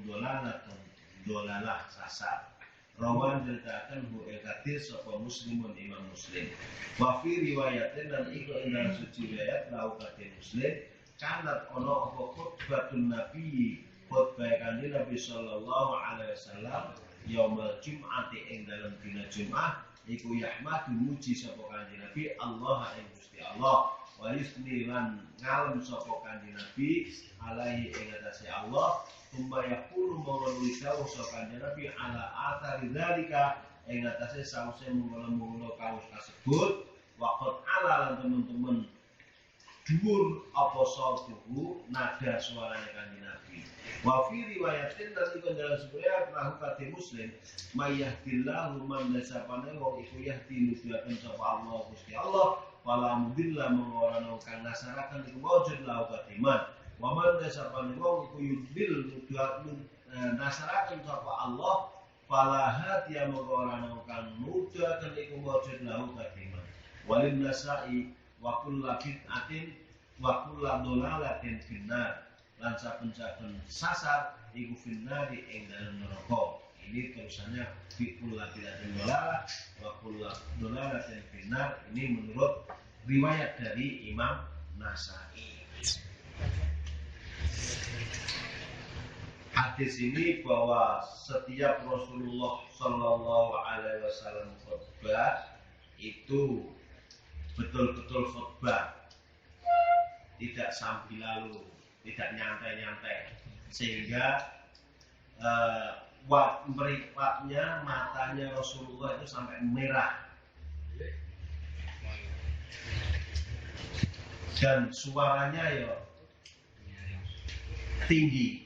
S1: dolalah sasar. Rawan ceritakan hu hadis sapa Muslimun Imam Muslim. Wa fi riwayatin dan iku ing dalam suci riwayat lau kate Muslim kanat ono apa khutbatun Nabi khutbah kanjeng Nabi sallallahu alaihi wasallam yaumul Jum'ati ing dalam dina Jumat iku yahmadu muji sapa kanjeng Nabi Allah ing Gusti Allah wa yusni lan ngalem sapa kanjeng Nabi alaihi ing atase Allah tumba yaqulu mawludi dawuh sapa kanjeng Nabi ala athari dzalika ing atase sause mengkono-mengkono kaus kasebut waqat ala lan teman-teman dhuwur apa sautuhu nada suaranya kanjeng Nabi. Wa fi riwayatin dan iku dalam riwayat lahu kate Muslim mayyahdillahu man dasapane wong iku yahdi nuduhaken sapa Allah Gusti Allah wala mudilla mengorano kang nasaraken iku wujud lahu kate man wa man dasapane wong iku yudil nuduhaken nasaraken sapa Allah fala hadiya mengorano kang nuduhaken iku wujud lahu kate man walin nasai wa kullu bid'atin wa kullu dhalalatin finnar lan saben-saben sasar iku finnari ing dalem neraka. Ini tulisannya fi kullu bid'atin dhalalah wa kullu dhalalatin finnar. Ini menurut riwayat dari Imam Nasai. Hadis ini bahwa setiap Rasulullah Sallallahu Alaihi Wasallam khutbah itu betul-betul khutbah, tidak sambil lalu, tidak nyantai-nyantai, sehingga meripatnya matanya Rasulullah itu sampai merah dan suaranya ya tinggi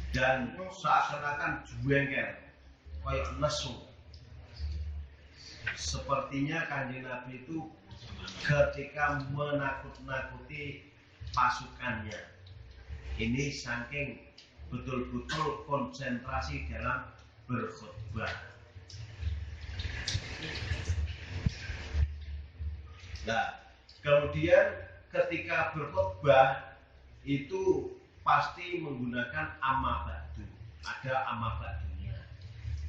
S1: dan seakan-akan jengkel kayak nesu. Sepertinya kanjeng Nabi itu ketika menakut-nakuti pasukannya. Ini saking betul-betul konsentrasi dalam berkhutbah. Nah, kemudian ketika berkhutbah itu pasti menggunakan amma ba'du. Ada amma ba'dunya.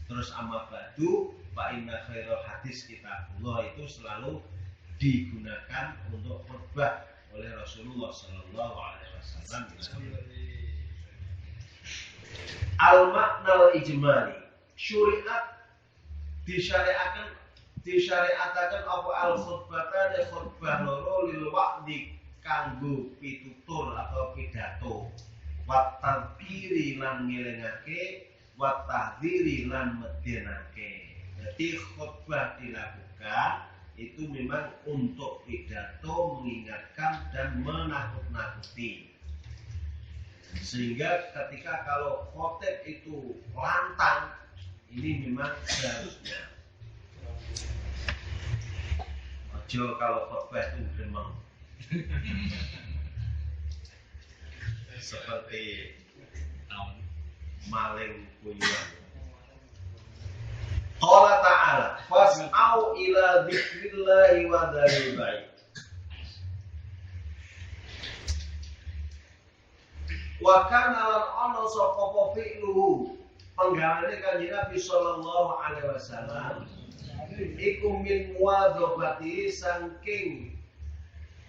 S1: Terus amma ba'du fa inna khairal hadis kitabullah itu selalu digunakan untuk khutbah oleh Rasulullah Sallallahu Alaihi Wasallam. Al-maknal ijmali syariat disyariatakan apa al-khutbatan khutbah loro lil wa'di kanggo pitutur atau pidato wa tadhkiri lan ngelingake wa tahdhiri lan medhenake. Jadi khutbah dilakukan itu memang untuk pidato, mengingatkan dan menakut-nakuti. Sehingga ketika kalau khotib itu lantang, ini memang seharusnya. Ojo kalau khutbah itu memang seperti maling kuyuan. Qala ta'ala fas'au ila dzikrillahi wa dzaril bai'. Wa kana lan ana sapa fi'luhu penggalane kanjeng Nabi sallallahu alaihi wasallam iku min muwadzabati saking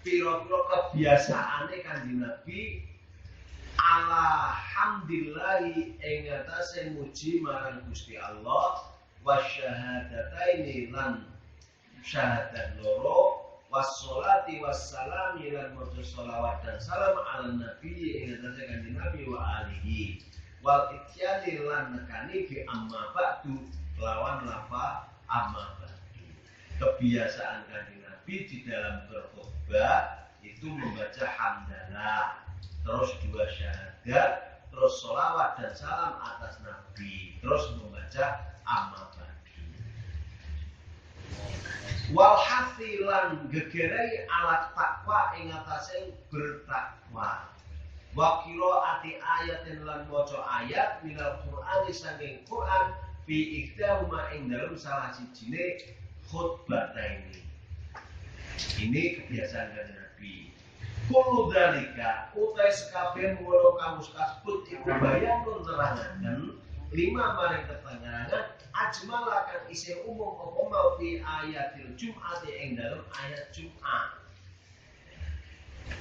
S1: pira-pira kebiasaane kanjeng Nabi ala hamdillahi ing atase muji marang Gusti Allah wa syahadataini lan syahadat loro wassolati wassalami lan maca sholawat dan salam ala nabi ing atase kanjeng Nabi wa alihi wal ityani lan nekani bi amma ba'du lawan lafa amma ba'du. Kebiasaan kanjeng Nabi di dalam berkhutbah itu membaca hamdalah, terus 2 syahadat, terus sholawat dan salam atas Nabi, terus membaca amma ba'du. Wal hasilan gegerai alat takwa ing atase bertakwa. Wa qiraati ayatin lan maca ayat minal Qur'an saking Qur'an fi ihdahuma ing dalem salah sijine khutbah ini. Ini kebiasaan Kanjeng Nabi. Kullu dzalika utai sekabeh mula kamus kasebut iku bayanun nerangaken lima maring keterangan ajmalakan isih umum apa mau fi ayatil Jum'at ing dalam ayat Jum'at.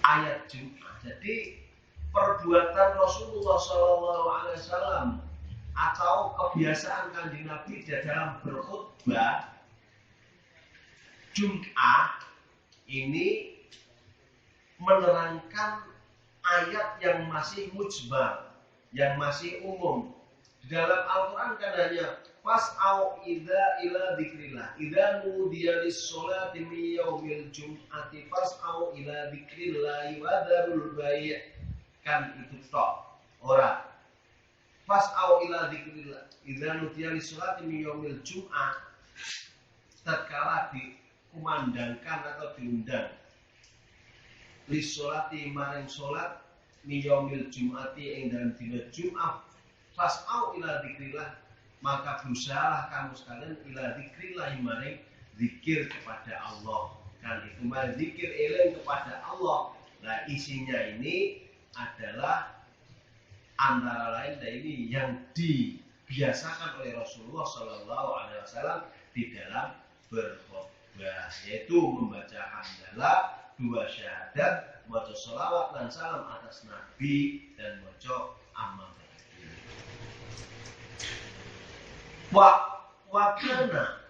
S1: Ayat Jum'at. Jadi perbuatan Rasulullah SAW atau kebiasaan Kanjeng Nabi di dalam berkhutbah Jum'at ini menerangkan ayat yang masih mujmal, yang masih umum. Di dalam Al-Quran kan hanya fas'au idza ila dzikrillah idza nudiya lis-sholati min yaumil jum'ati fas'au ila dzikrillah wa dzarul bai', kan itu tok. Ora fas'au ila dzikrillah idza nudiya lis-sholati min yaumil jum'ah, tatkala dikumandangkan atau diundang lis-sholati maring salat min yaumil jum'ati ing dalam dina Jumat fas'au ila dzikrillah, maka berusahalah kamu sekalian ila dzikrillah maring zikir kepada Allah. Kan itu maring zikir eling kepada Allah. Nah, isinya ini adalah antara lain ini yang dibiasakan oleh Rasulullah Shallallahu Alaihi Wasallam di dalam berkhutbah, yaitu membaca hamdalah, dua syahadat, maca sholawat dan salam atas Nabi dan maca amma ba'du. Wakana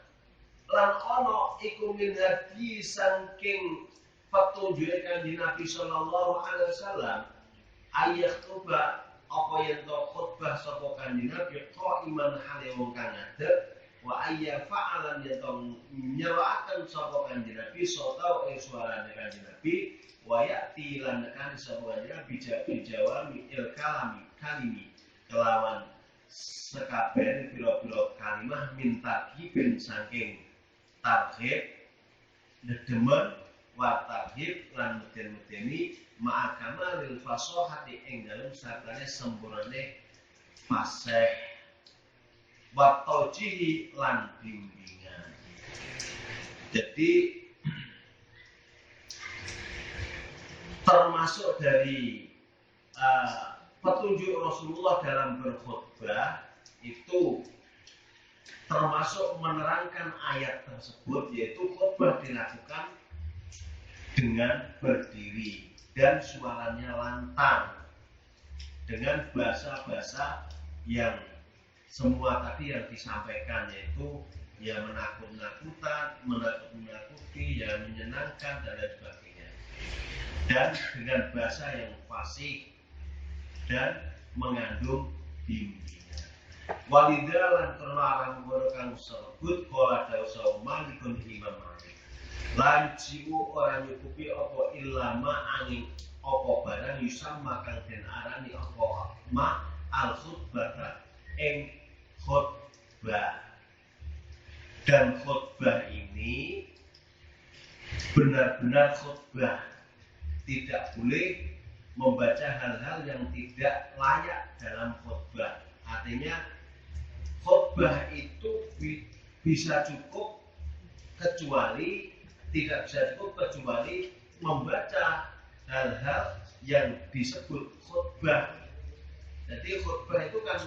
S1: lan ono iku min hadi saking petunjuke Kanjeng Nabi Sallallahu Alaihi Wasallam ayat khutbah apa yen to khutbah sapa Kanjeng Nabi qaiman hale wong kang ngadeg wa ayya fa'alan yen to nyerakan sapa Kanjeng Nabi sota ing suarane Kanjeng Nabi wa ya'ti lan kan sapa Kanjeng Nabi jawami il kalimi kelawan sekabeh pira-pira kalimah minta ben saking tarhib dedemen wa tarhib lan meden-medeni ma'akama lil fasahati ing dalem sartane sempurnane fasih wa taujihi lan bimbingan. Jadi termasuk dari petunjuk Rasulullah dalam berkhutbah itu termasuk menerangkan ayat tersebut, yaitu khutbah dilakukan dengan berdiri dan suaranya lantang dengan bahasa-bahasa yang semua tadi yang disampaikan, yaitu ya menakuti, ya menyenangkan dan lain sebagainya, dan dengan bahasa yang fasih dan mengandung bimbingan. Walidalan terlarang berkang sebut kola dausa malikun Imam Malik. Lan jiwu orang nyukupi apa ilama angin apa barang yusama kang den arani apa ma al khutbah ing khutbah. Dan khutbah ini benar-benar khutbah, tidak boleh membaca hal-hal yang tidak layak dalam khutbah. Artinya khutbah itu bisa cukup tidak bisa cukup kecuali membaca hal-hal yang disebut khutbah. Jadi khutbah itu kan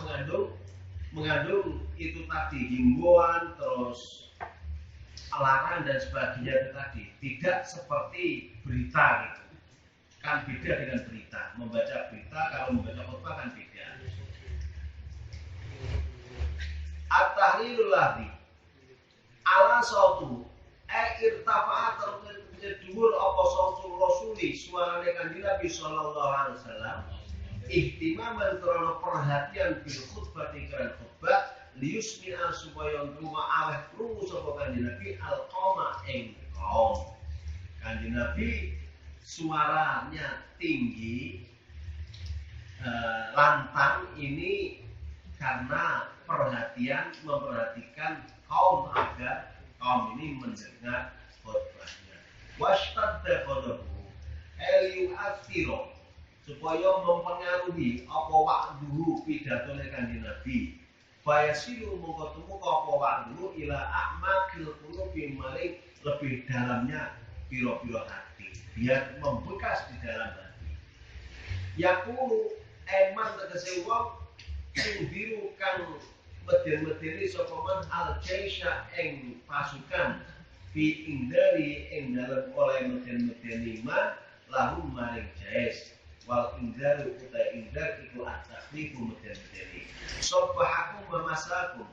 S1: mengandung itu tadi himbauan, terus larangan dan sebagainya itu tadi. Tidak seperti berita gitu. Kan beda dengan berita. Membaca berita kalau membaca khutbah kan beda. At-tahlilul ladzi ala sautu irtafa'a terduhur apa sautu rasuli suarane Kanjeng Nabi sallallahu alaihi wasallam ihtimaman karena perhatian bil khutbah dikran khutbah liusmi'a supaya rumah aweh krungu sapa Kanjeng Nabi al-qauma ing kaum. Kanjeng Nabi suaranya tinggi, lantang ini karena memperhatikan kaum agar kaum ini mendengar khutbahnya. Washtadda qadahu yu'athiru supaya mempengaruhi apa wa'duhu pidatone Kanjeng Nabi. Fayasilu mongko temu apa wa'duhu ila a'makil qulubi maring lebih dalamnya piro-piro hati, biar membekas di dalam hati. Yakulu eman tegese wong sing biru kang medeni sapa man al-jaisha ing pasukan fi indari ing dalem oleh medeni man lahum maring jais wal indaru uta indar iku at-takhlifu medeni sabahakum mamasakum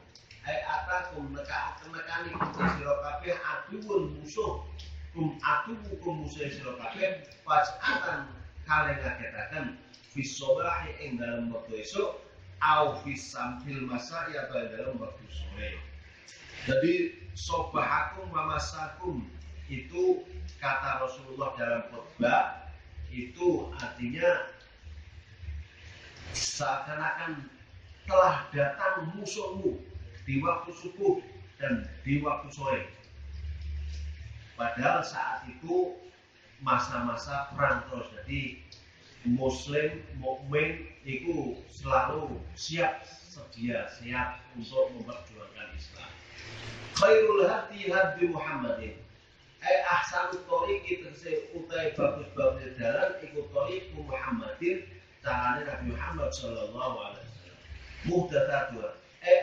S1: ai atakum nekani sira kabeh aduun musuh atukum musuh sira kabeh pasatan kale ngaketaken fisobahi ing dalem wektu esuk au fisamfil masa ya atau dalam waktu sore. Jadi sobahakum mamasakum itu kata Rasulullah dalam khutbah itu artinya seakan-akan telah datang musuhmu di waktu subuh dan di waktu sore. Padahal saat itu masa-masa perang terus. Jadi Muslim, mukmin itu selalu siap untuk memperjuangkan Islam. Khairul hadi hadi Muhammadin. Ahsanut thoriqi tegese utai bagus-bagus dalan iku thoriqu Muhammadin, carane Nabi Muhammad sallallahu alaihi wasallam. Muhdatsatun.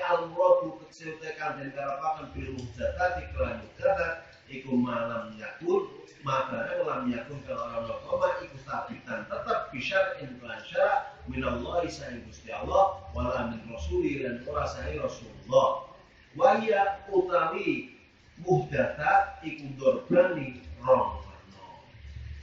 S1: Al-muradu tegese utai kang den karapaken bil muhdatsati kelan muhdatsat iku malam yakun maka lam yakun kalau koma iku sabitan tetap bisyar in syarat minallahi sa'i Gusti Allah wala min rasuli dan ora sa'i Rasulullah wa ya utawi muhdatsat iku dorbani rong warna.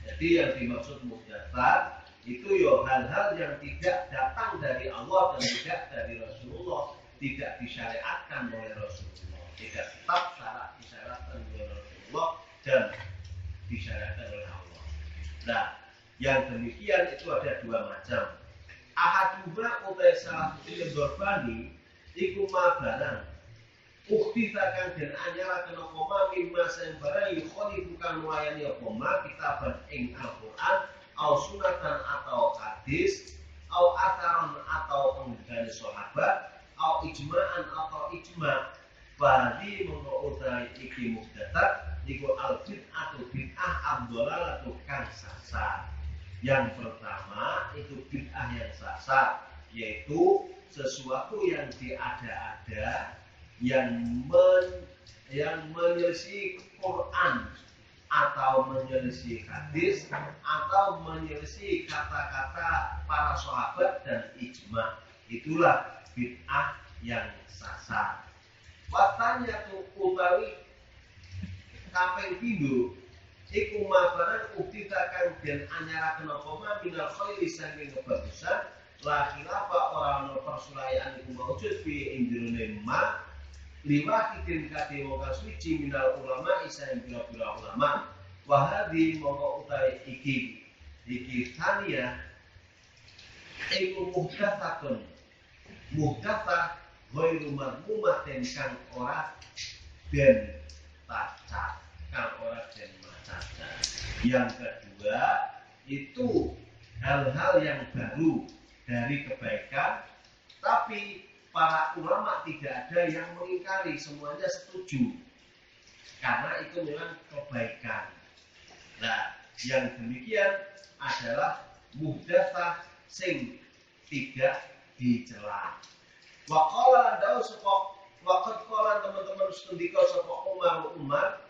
S1: Jadi yang dimaksud muhdatsat itu yo hal-hal yang tidak datang dari Allah dan tidak dari Rasulullah, tidak disyariatkan oleh Rasulullah, tidak tetap syarat disyariatkan oleh Rasulullah dan disyariatkan oleh Allah. Nah, yang demikian itu ada dua macam. Ahaduma utai salah satu dorbani iku mabaran ukti takkan dan anyara kena koma mimma sayembara yukhoni bukan melayani koma kitaban ing Al-Quran au sunatan atau hadis au ataran atau penggani sahabat au ijma'an atau ijma' badi mengutai iki muhdatsat iku al-bid'ah atau bid'ah ad-dhalalah atau kang sasar. Yang pertama itu bid'ah yang sasar, yaitu sesuatu yang diada-ada yang menyelisih Quran atau menyelisih hadis atau menyelisih kata-kata para sahabat dan ijma. Itulah bid'ah yang sasar. Watanya tu utawi kaping pindho iku mabaran uktita kang den anyaraken apa ma minal khairi saking kebagusan la khilafa ora ana persulayan iku maujud fi indrone ma liwati den kate wong suci minal ulama isa ing pira-pira ulama wa hadhi mongko utahe iki tania iku muhdatsatun muhdatsah ghairu marmumatin kang ora den cacat kang ora den macaca. Yang kedua itu hal-hal yang baru dari kebaikan, tapi para ulama tidak ada yang mengingkari, semuanya setuju karena itu memang kebaikan. Nah, yang demikian adalah muhdatsah sing tidak dicela. Wa qala dawu sapa waqad qala teman-teman stundika sapa Umar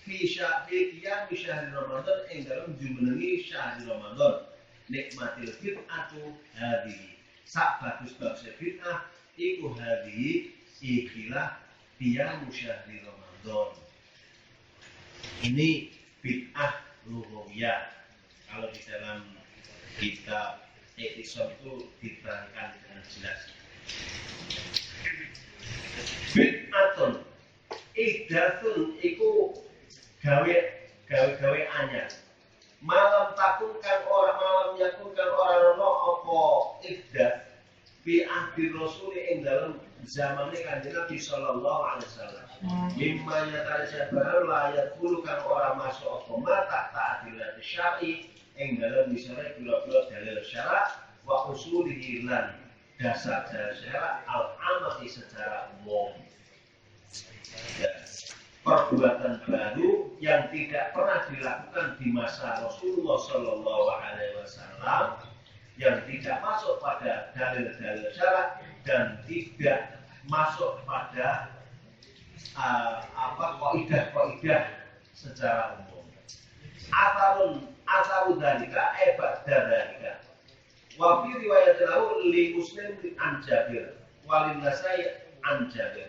S1: fi sya'biyah syahr Ramadan ing dalam jumenengi syahr Ramadan nikmatil bid'atu hadhihi sak bagus-bagus bid'ah iku hadhihi ikilah dia musyahri Ramadan. Ini bid'ah lughawiyah. Kalau di dalam kitab Iqtisad itu diterangkan dengan jelas. Bid'atun ihdatsun iku gawe anyar. Malam takunkan orang malam yakunkan orang ono apa ihdath fi ahdi Rasul ing dalam zamane Kanjeng Nabi sallallahu alaihi wasallam. Mimma yatajabbaru la yaqulukan orang masuk apa mata ta'dilat syar'i ing dalam misalnya pira-pira dalil syara' wa usulihi lan dasar syara' al-amati secara umum. Ya. perbuatan baru yang tidak pernah dilakukan di masa Rasulullah Shallallahu Alaihi Wasallam, yang tidak masuk pada dalil-dalil syarak dan tidak masuk pada kaidah-kaidah secara umum. Asarun dalika ebad dalika. Wa fi riwayat lahu li Muslim an Jabir walin Nasai an Jabir.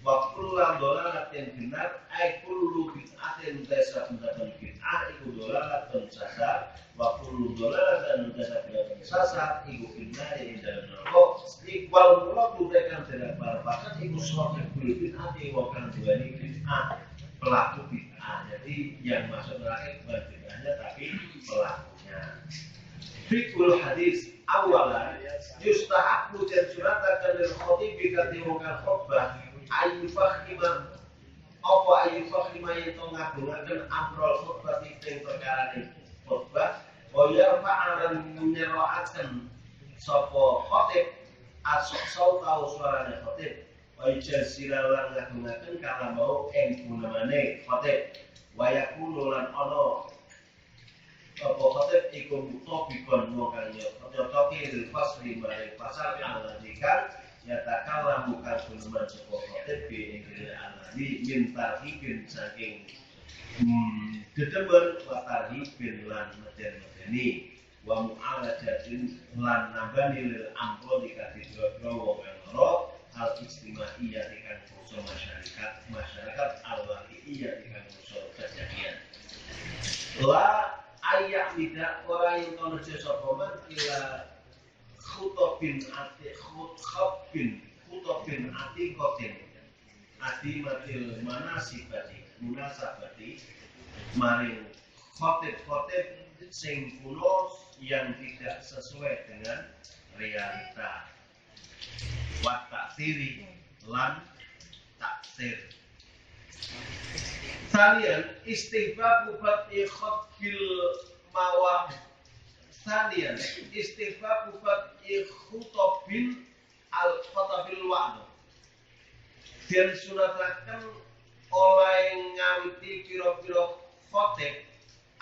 S1: Wa kullu dolalatin binar ay kullu bid'atin tasabun bid'ah iku dolalatun sasar wa kullu dolalatin tasabun sasar iku binar inda neraka ikwal mula bukan tidak barbakan iku suatu bid'ati wa kan duani bid'ah pelaku bid'ah. Jadi yang masuk neraka bukan bid'ahnya tapi pelakunya. Fikul hadis awalan yustahabbu dan suratakan lil khatib katimukan khutbah ayyufakhima yang ngagungkan amrol khutbah ing perkara ing khutbah wa yarfa'an menyerahaken sapa khatib asok sautau suarane khatib wa jazira lan ngagungkan kala mau ing gunemane khatib wa yakunu lan ana apa khatib iku mutobikon wong nyocoki lil fasli mari pasal aladikan nyatakanlah bukan guneman sapa khatib ing aladi min tarhibin saking dedemen wa tarhibin lan meden-medeni wa mu'alajatin lan nambani lil amro dikati wong loro al istimaiyah ikan kurso masyarakat al-waqi'iyah ikan kurso kejadian la ayak tidak orang yang tahu jasa koman ila khutobin ati kotin adi matil manasibati munasabati maring khotib sing kuno yang tidak sesuai dengan realita wa taksiri lan taksir. Sanian istighfar buat ikhbil mawah. Sanian istighfar buat ikhutobin al khotabil wa'nu. Dan sunatakan oleh ngawiti piro-piro khotib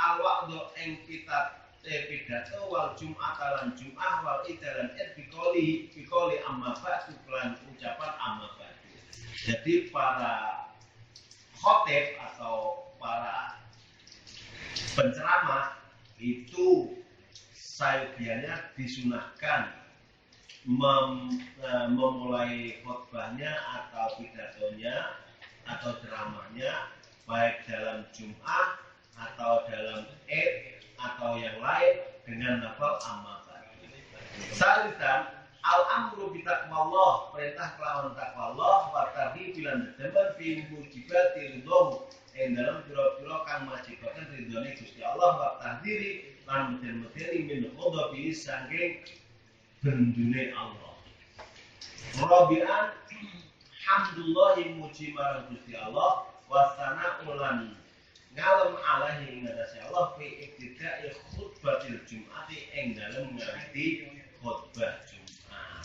S1: al wa'nu ing kitab pidato wal jum'ah lan jum'ah wal idalan bikoli amma ba'du lan ucapan amma ba'du. Jadi para khotib atau para penceramah itu sayubiannya disunahkan memulai khotbahnya atau pidatonya atau ceramahnya baik dalam Jum'ah atau dalam Id atau yang lain dengan lafal amma ba'du. Salisan al-amru bi taqwallah, perintah kelawan taqwallah wa tarhibi lan demen fi mujibati ridho ing dalam pira-pira kang majibaken ridhone Gusti Allah wa tahdiri lan meden-medeni min ghadabi saking bendune Allah. Rabi'an hamdulillah muji marang Gusti Allah wa sana'u lan ngalem alahi ing atase Allah fi ibtida'i khutbatil jum'ati ing dalem ngawiti khutbah Jum'ah.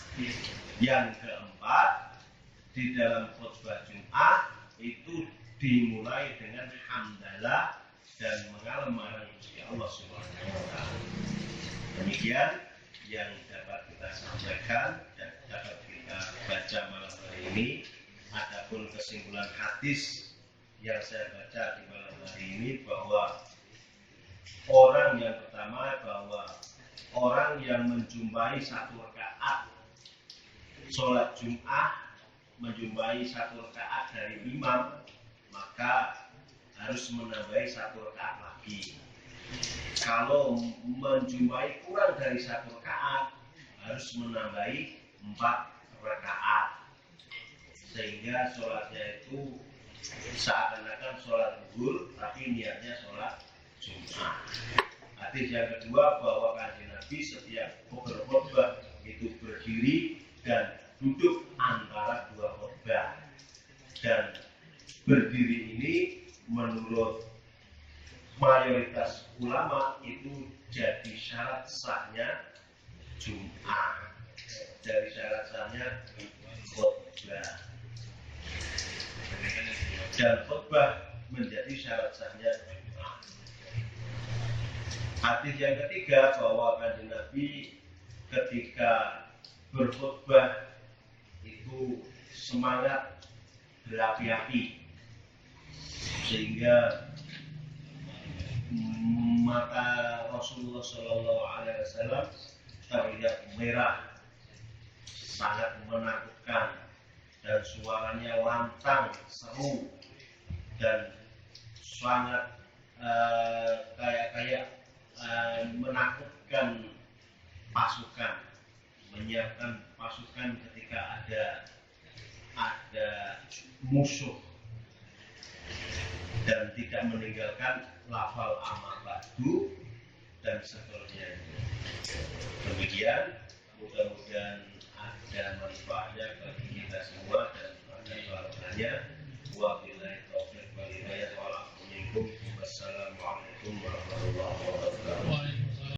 S1: Yang keempat, di dalam khutbah Jum'ah itu dimulai dengan hamdalah dan mengalem marang Gusti Allah Subhanahu wa taala. Demikian yang dapat kita sampaikan dan dapat kita baca malam hari ini. Adapun kesimpulan hadis yang saya baca di malam hari ini bahwa orang yang pertama bahwa orang yang menjumpai satu rakaat sholat Jum'ah, menjumpai satu rakaat dari imam, maka harus menambahi satu rakaat lagi. Kalau menjumpai kurang dari satu rakaat, harus menambahi 4 rakaat. Sehingga sholatnya itu seakan-akan sholat zuhur, tapi niatnya sholat Jum'ah. Hadis yang kedua bahwa Kanjeng Nabi setiap berkhutbah itu berdiri dan duduk antara dua khutbah. Dan berdiri ini menurut mayoritas ulama itu jadi syarat sahnya Jum'ah. Dari syarat sahnya khutbah. dan khutbah menjadi syarat sahnya Jumat. Hadis yang ketiga bahwa Kanjeng Nabi ketika berkhutbah itu semangat berapi-api sehingga mata Rasulullah Shallallahu Alaihi Wasallam terlihat merah, sangat menakutkan, dan suaranya lantang, seru, dan sangat kayak menakutkan pasukan, menyiapkan pasukan ketika ada musuh, dan tidak meninggalkan lafal amma ba'du dan seterusnya. Demikian, mudah-mudahan ada manfaatnya bagi kita semua dan ada barokahnya. Wabillahi taufiq wal hidayah. Wassalamualaikum warahmatullahi wabarakatuh.